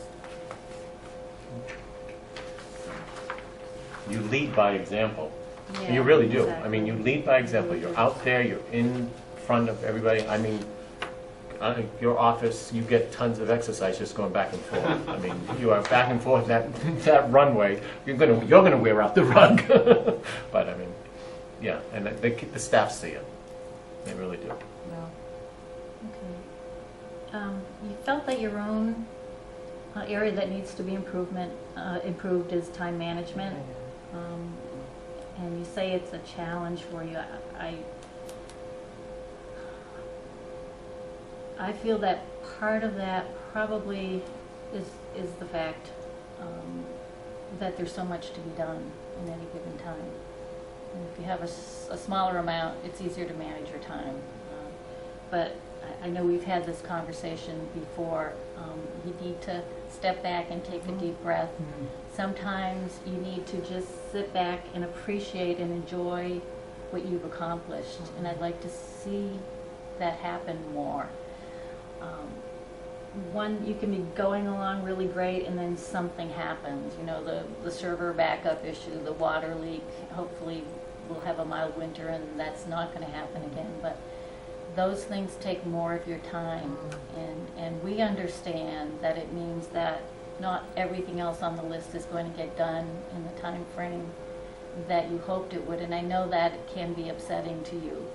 You lead by example. Yeah, You really do. exactly. I mean, you lead by example. You're out there, you're in front of everybody. I mean, your office, you get tons of exercise just going back and forth. I mean, you are back and forth that runway. You're gonna wear out the rug. But I mean, yeah, and the staff see it. They really do. No. Okay. You felt that your own area that needs to be improved is time management. And you say it's a challenge for you. I feel that part of that probably is the fact that there's so much to be done in any given time. And if you have a smaller amount, it's easier to manage your time. But I know we've had this conversation before. You need to step back and take a deep breath. Sometimes you need to just sit back and appreciate and enjoy what you've accomplished. And I'd like to see that happen more. One, you can be going along really great and then something happens. You know, the server backup issue, the water leak. Hopefully we'll have a mild winter and that's not going to happen again. But those things take more of your time. And we understand that it means that not everything else on the list is going to get done in the time frame that you hoped it would, and I know that it can be upsetting to you.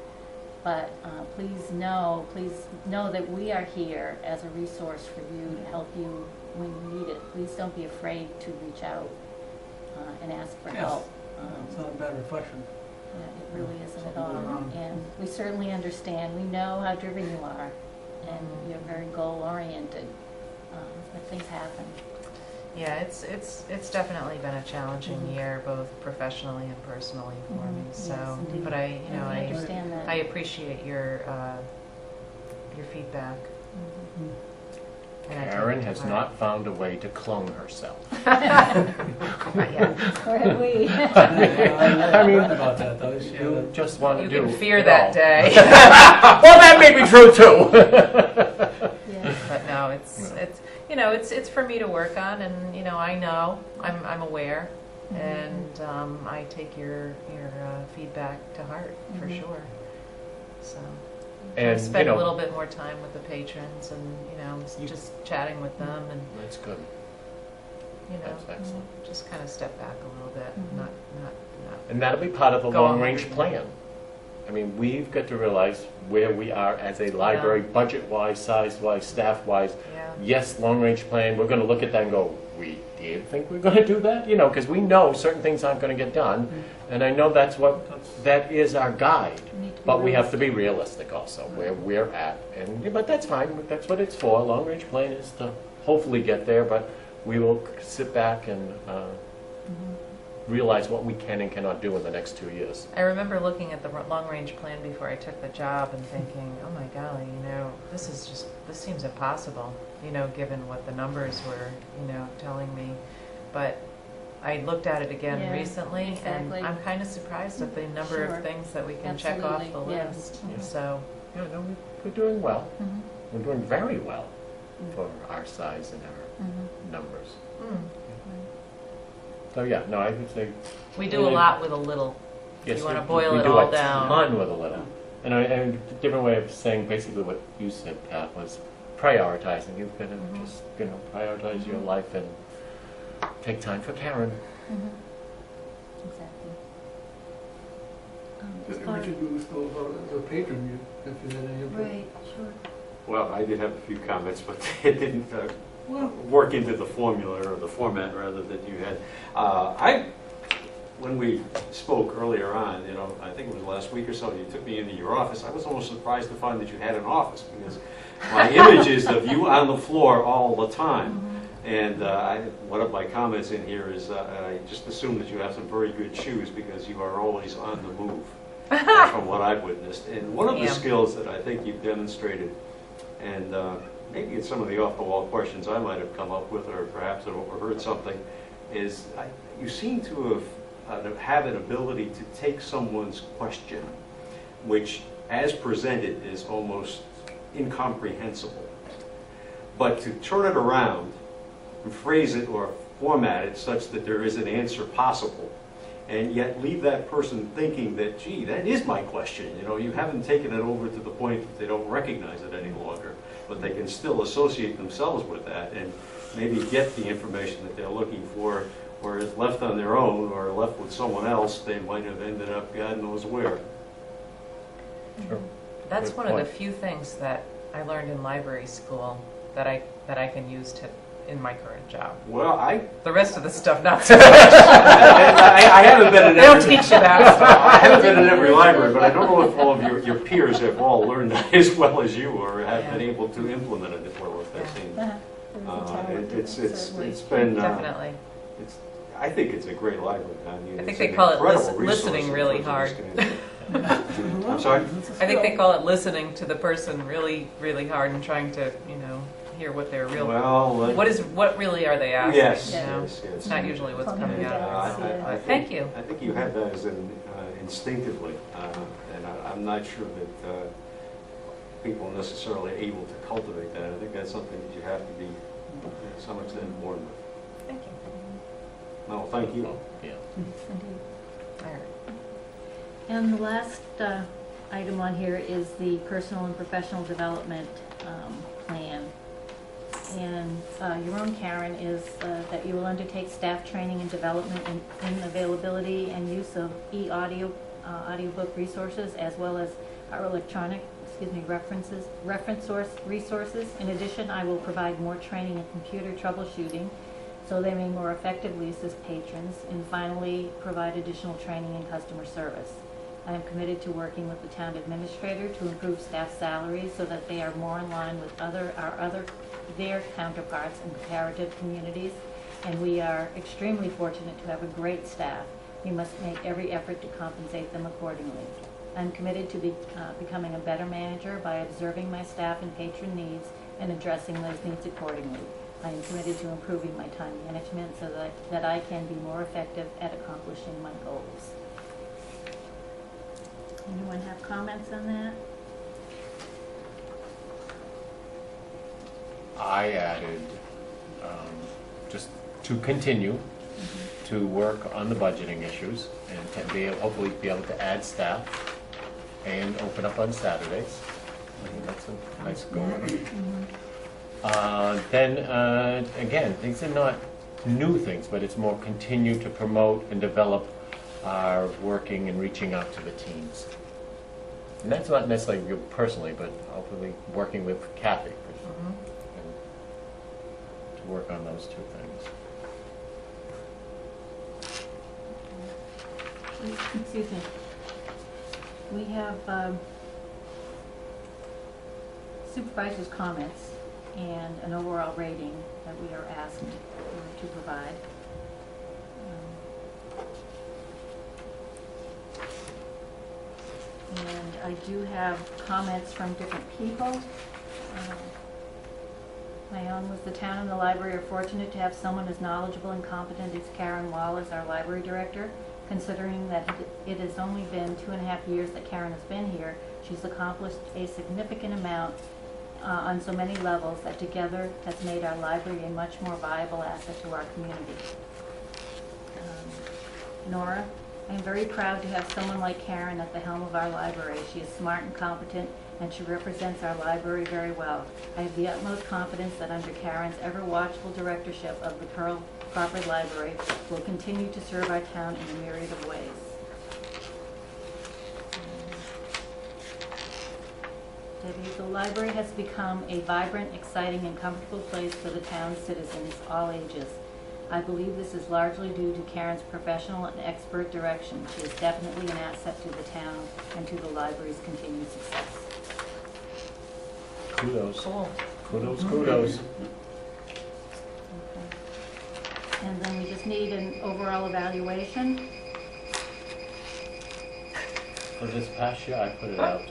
But please know that we are here as a resource for you to help you when you need it. Please don't be afraid to reach out and ask for Yes. help. It's not a bad reflection. Yeah, it really isn't at Something all. going on. And we certainly understand. We know how driven you are, and you're very goal-oriented. But things happen. Yeah, it's definitely been a challenging year, both professionally and personally for me. Yes, So, indeed. but I And we understand that. I appreciate your feedback. Mhm. And I take Karen it to has heart. not found a way to clone herself. Not yet. Or have we? I mean, about that though. You just want to You do can fear it that all. day. Well, that may be true too. Yeah. But no, it's for me to work on, and I know I'm aware, Mhm. and I take your feedback to heart for Mhm. sure. So I And, spend a little bit more time with the patrons, and You- just chatting with them, and That's good. That's excellent. just kind of step back a little bit, Mhm. not. And that'll be part of the Go on. long-range plan. I mean, we've got to realize where we are as a library, budget-wise, size-wise, staff-wise. Yeah. Yes, long-range plan, we're going to look at that and go, we did think we're going to do that? Because we know certain things aren't going to get done. And I know that is our guide. We need to be But we have to realistic. be realistic also, where we're at. But that's fine, that's what it's for. Long-range plan is to hopefully get there, but we will sit back and realize what we can and cannot do in the next 2 years. I remember looking at the long-range plan before I took the job and thinking, oh my golly, this seems impossible, given what the numbers were, telling me. But I looked at it again Yeah, recently, exactly. and I'm kind of surprised at the number Sure. of things that we can check off the Absolutely, yeah. list. Mhm. So, Yeah, no, we're doing well. Mhm. We're doing very well for our size and our Mhm. numbers. mm, So yeah, no, I would say, we do a lot with a little. yes, You wanna we- boil we it do all a down. ton with a little. And a different way of saying basically what you said, Pat, was prioritizing. You've got to Mhm. just, prioritize your life and take time for Karen. Mhm. Exactly. As We far- could move still about as a patron, if you had any input. Right, sure. Well, I did have a few comments, but it didn't Well, work into the formula or the format rather that you had. When we spoke earlier on, I think it was last week or so, you took me into your office. I was almost surprised to find that you had an office because my image is of you on the floor all the time. And one of my comments in here is I just assume that you have some very good shoes because you are always on the move from what I've witnessed. And one of the Yeah. skills that I think you've demonstrated, and maybe it's some of the off-the-wall questions I might have come up with or perhaps I've overheard something, is you seem to have an ability to take someone's question, which as presented is almost incomprehensible, but to turn it around and phrase it or format it such that there is an answer possible, and yet leave that person thinking that, gee, that is my question. You haven't taken it over to the point that they don't recognize it any longer, but they can still associate themselves with that and maybe get the information that they're looking for, whereas left on their own or left with someone else, they might have ended up God knows where. Sure. That's Good one of the point. few things that I learned in library school that I can use in my current job. Well, The rest of the stuff, not so much. I haven't been in They don't every, teach you that stuff. I haven't been in every library, but I don't know if all of your peers have all learned that as well as you or have been able to implement it as well as they've seen. It's been, Definitely. I think it's a great library. I think it's they an call it incredible listening resource really in hard. terms of this community. I'm sorry? I think they call it listening to the person really, really hard and trying to, hear what their real, Well, what really are they asking? yes, you know? yes, yes. It's not usually what's coming out of it. Yeah. Thank you. I think you have that as instinctively, and I'm not sure that people are necessarily able to cultivate that. I think that's something that you have to be, to some extent, born with. Thank you. No, thank you. Yeah. Indeed. All right. And the last item on here is the personal and professional development plan. And your own, Karen, is that you will undertake staff training and development in availability and use of audiobook resources, as well as our electronic, reference source resources. In addition, I will provide more training in computer troubleshooting so they may more effectively assist patrons, and finally, provide additional training in customer service. I am committed to working with the town administrator to improve staff salaries so that they are more in line with their counterparts in comparative communities, and we are extremely fortunate to have a great staff. We must make every effort to compensate them accordingly. I'm committed to becoming a better manager by observing my staff and patron needs and addressing those needs accordingly. I am committed to improving my time management so that I can be more effective at accomplishing my goals. Anyone have comments on that? I added, just to continue to work on the budgeting issues and to hopefully be able to add staff and open up on Saturdays. I think that's a nice goal. Then, again, these are not new things, but it's more continue to promote and develop our working and reaching out to the teens. And that's not necessarily you personally, but hopefully working with Kathy and to work on those two things. Excuse me. We have supervisor's comments and an overall rating that we are asked to provide. And I do have comments from different people. My own was, the town and the library are fortunate to have someone as knowledgeable and competent as Karen Wall as our library director. Considering that it has only been 2.5 years that Karen has been here, she's accomplished a significant amount on so many levels that together has made our library a much more viable asset to our community. Nora, I am very proud to have someone like Karen at the helm of our library. She is smart and competent, and she represents our library very well. I have the utmost confidence that under Karen's ever-watchful directorship of the Pearl Crawford Library will continue to serve our town in a myriad of ways. Debbie, the library has become a vibrant, exciting, and comfortable place for the town's citizens, all ages. I believe this is largely due to Karen's professional and expert direction. She is definitely an asset to the town and to the library's continued success. Kudos. Cool. Kudos, kudos. And then we just need an overall evaluation. For this past year, I put it out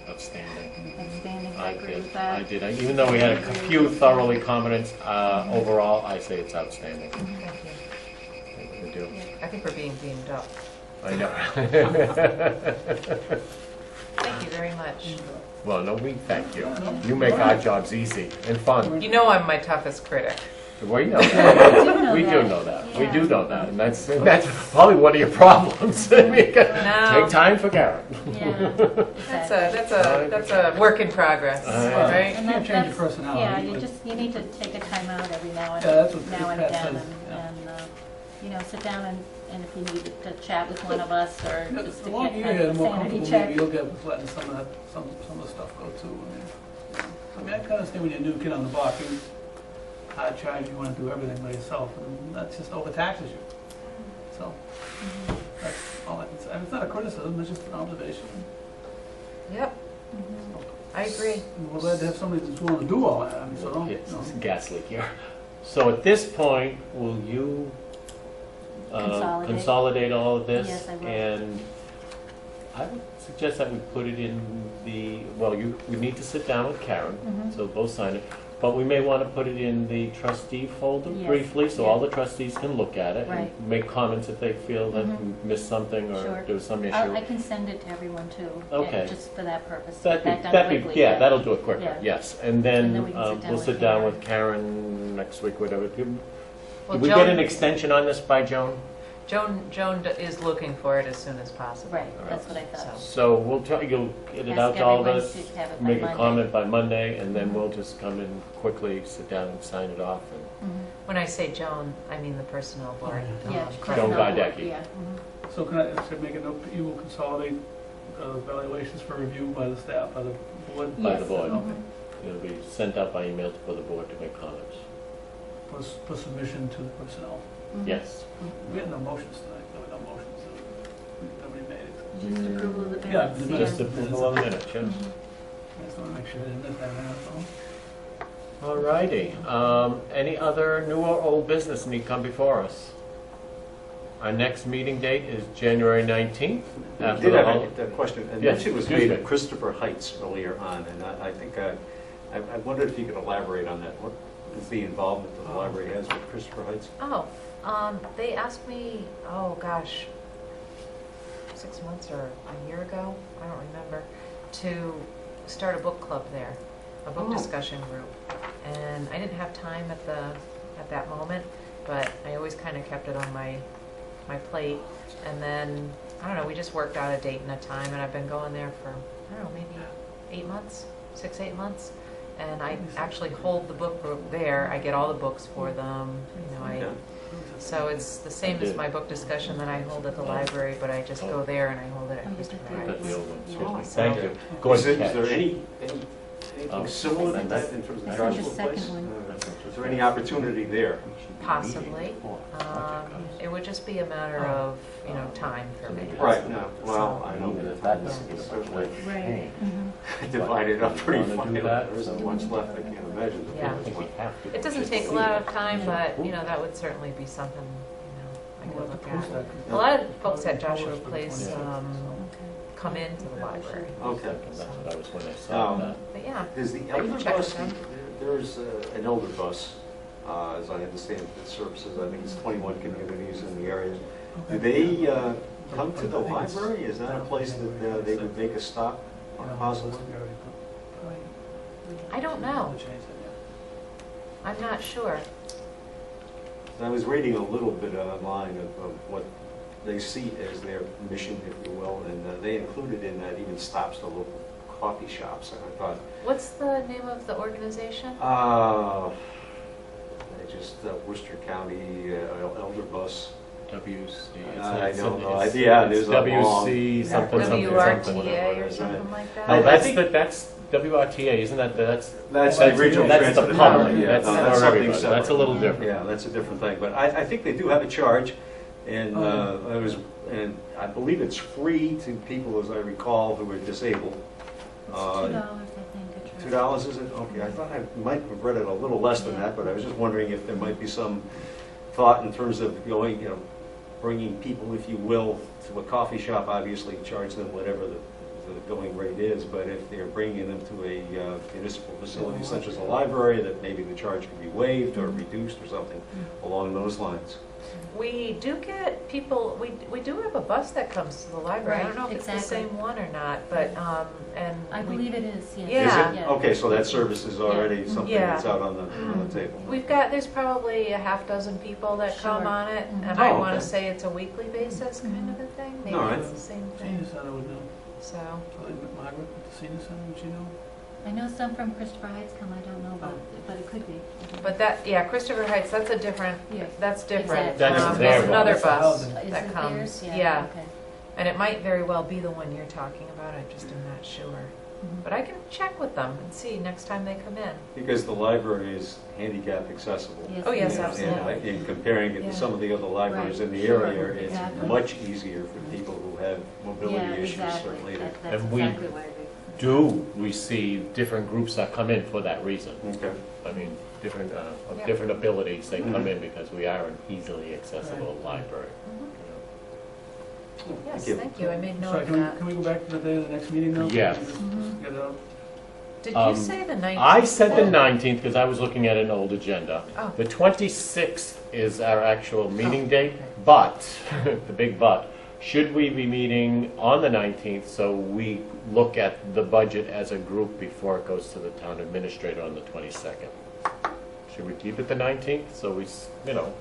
outstanding. Outstanding, I I agree did. with that. I did. Even though we had a few thoroughly comments, overall, I say it's outstanding. Thank you. I think we do. I think we're being beamed up. I know. Thank you very much. Well, no, we thank you. You make our jobs easy and fun. You know I'm my toughest critic. We know that. We do that. know that. We Yeah. do know that. And that's probably one of your problems. Take time for Karen. Yeah. That's a work in progress, right? And Can't change your that's- personality, Yeah, but- you need to take a time out every now and Yeah, that's what now and Pat again, says, yeah. and sit down and if you need to chat with one of us or Yeah, just the to longer get you kind get, of the a more sanity comfortable check. maybe you'll get with letting some of the stuff go too. I mean, I kind of understand when you're a new kid on the block, and hard charge, you want to do everything by yourself, and that just overtaxes you. So, that's all I can say. I mean, it's not a criticism, it's just an observation. Yep, Mhm. I agree. And we're glad to have somebody that's willing to do all that. I mean, so don't, Yes, you know. it's a gas leak here. So at this point, will you consolidate all of this? Yes, I will. And I would suggest that we put it in we need to sit down with Karen, Mhm. so both sign it. But we may want to put it in the trustee folder Yes, briefly, so yeah. all the trustees can look at it Right. and make comments if they feel that Mhm. we missed something or Sure. there was some issue. I can send it to everyone too. Okay. Just for that purpose. That'd Get that be, done quickly, yeah, that'll do it quicker, Yeah. yes. And And then then we can sit down we'll with sit down Karen. with Karen next week, whatever. Well, Did we get an Joan- extension on this by Joan? Joan is looking for it as soon as possible. Right, that's what I thought. So we'll try, you'll get it Ask out to all of everyone us, to have it by make a Monday. comment by Monday, and then we'll just come in quickly, sit down and sign it off. And When I say Joan, I mean the personnel board. Yeah. Craig. Joan personnel board, Gardecki. Yeah. So can I should make a note, that you will consolidate evaluations for review by the staff, by the board? By the Yes. board. Okay. It'll be sent out by email for the board to make comments. For submission to the personnel. Mhm. Yes. We had no motions tonight, there were no motions, nobody made it. Just approval of the Yeah, minutes. the Yeah. Just approval of the minutes, yes. I just want to make sure I didn't miss that, that's all. All righty. Any other new or old business need come before us? Our next meeting date is January 19th. I after did the have hol- a question. A Yes, mention was excuse made me. of Christopher Heights earlier on, and I think I wondered if you could elaborate on that. What is the involvement that the library has with Christopher Heights? Oh, they asked me, oh gosh, 6 months or a year ago, I don't remember, to start a book club there, a book Oh. discussion group. And I didn't have time at that moment, but I always kind of kept it on my plate. And then, I don't know, we just worked out a date and a time, and I've been going there for, I don't know, maybe 8 months, 6, 8 months. And I actually hold the book group there. I get all the books for them, you know, Okay. so it's the same as my book discussion that I hold at the library, but I just go there and I hold it Oh, at you Christopher did Heights. That's the old one, excuse me. Oh, Thank okay. you. Good Is there catch. anything Oh. similar to that in terms of I think Joshua's the second place? one. Is there any opportunity there? Possibly. It would just be a matter of, you know, time for me. Right, no, well, I know that That's it's certainly Right. divided up pretty Wanna do finely. that? There isn't much left, I can't imagine. that Yeah. there is much. It doesn't take a lot of time, but, you know, that would certainly be something, you know, I We'll could have to look post at. that. A lot of folks at Joshua Place Yeah. Okay. come into the library, Okay. That's what I was when I saw that. but yeah. Is the can elder check bus, with them. there's an elder bus, as I understand it, services, I think it's 21 communities in the area. Do they come to the library? Is that a place that they would make a stop possibly? I don't know. I'm not sure. I was reading a little bit online of what they see as their mission, if you will, and they included in that even stops to local coffee shops, and I thought, What's the name of the organization? Worcester County Elder Bus. WC. I don't know. Yeah, there's a long. WC something, something, WRTA something. or something like that? Oh, I that's think- that's WRTA, isn't that, that's That's That's the original that's the transit public, authority, yeah. that's No, for something everybody, that's a separate. little different. Yeah, that's a different thing, but I think they do have a charge, and and I believe it's free to people, as I recall, who are disabled. It's $2, I think. $2, is it? Okay, I thought I might have read it a little less than that, but I was just wondering if there might be some thought in terms of going, you know, bringing people, if you will, to a coffee shop, obviously charge them whatever the going rate is, but if they're bringing them to a municipal facility such as a library, that maybe the charge could be waived or reduced or something along those lines. We do get people, we do have a bus that comes to the library. I don't know if it's the Exactly. same one or not, but, and. I believe it is, yes. Yeah. Is it? Okay, so that service is already something Yeah. that's out on the table. We've got, there's probably a half dozen people that come Sure. on it, Mhm. and I Oh, want to okay. say it's a weekly basis kind of a thing. Maybe All right. it's the same Senior thing, Center would know. so. Probably Margaret at the Senior Center, would you know? I know some from Christopher Heights come, I don't know, but it could be. But that, yeah, Christopher Heights, that's a different, Yeah. that's different. Exactly. That's There's their another bus. bus Is Is that it comes, theirs? yeah. Okay. And it might very well be the one you're talking about, I just am not sure. Mhm. But I can check with them and see next time they come in. Because the library is handicap accessible. Yes, Oh, it yes, is. And absolutely. in comparing it Yeah. to some of the other libraries Right, in the sure, area, it's exactly. much easier for people who have mobility Yeah, issues, exactly. certainly. That's And we exactly why Do receive different groups that come in for that reason. Okay. I mean, different, of Yeah. different abilities, they come Mhm. in because we are an easily accessible library. Yes, you. thank you, I made note Sorry, of can we, that. can we go back to the day of the next meeting now? Yes. Just get it out. Did Um, you say the 19th? I said the 19th because I was looking at an old agenda. Oh. The 26th is our actual meeting Oh, date, okay. but, the big but, should we be meeting on the 19th so we look at the budget as a group before it goes to the town administrator on the 22nd? Should we keep it the 19th so we, you know,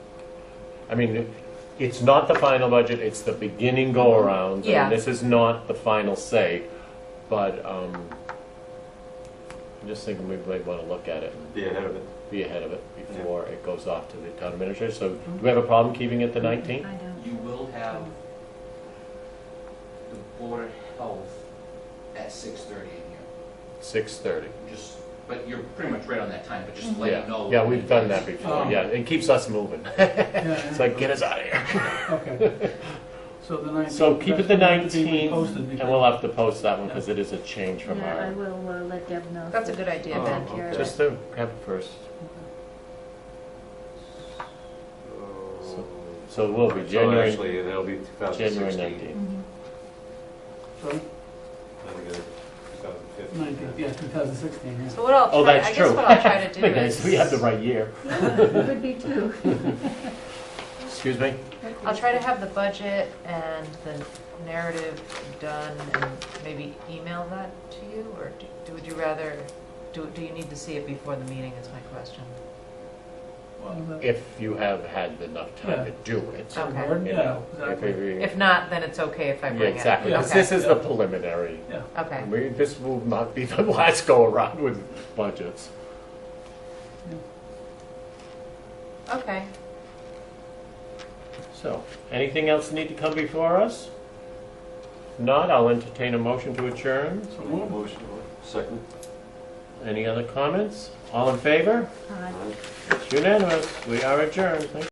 I mean, It's not the final budget, it's the beginning go-around. Yeah. And this is not the final say, but I'm just thinking we might want to look at it and Be ahead of it. be ahead of it before it goes off to the town administrator. So do we have a problem keeping it the 19th? I don't. You will have the Board of Health at 6:30 in here. 6:30. Just, but you're pretty much right on that time, but just let you know. Yeah, we've done that before, Oh. yeah, it keeps us moving. Yeah, It's like, get us out of here. Okay. So the 19th. So keep it the that's gonna be 19th, posted and because- we'll have to post that one because it is a change from Yeah, I our, will let Deb know. That's a good idea, Oh, Ben. okay. just to have it first. So it will be So January, actually, that'll be 2016. January 19th. Mhm. Sorry? I think it's 2015. 19th, yeah, 2016, yeah. So what I'll Oh, try, that's I guess true. what I'll try to do Wait, guys, is, we have the right year. Yeah, it could be two. Excuse me? I'll try to have the budget and the narrative done and maybe email that to you, or would you rather, do you need to see it before the meeting is my question? Well, If you have had enough time to do it. Okay. Board, You yeah, know, exactly. If not, then it's okay if I Yeah, bring it. exactly, because Okay. this is the preliminary. Okay, This will not be the last go-around with budgets. okay. So, anything else need to come before us? If not, I'll entertain a motion to adjourn. So move. Motion, second. Any other comments? All in favor? Aye. It's unanimous. We are adjourned. Thank you.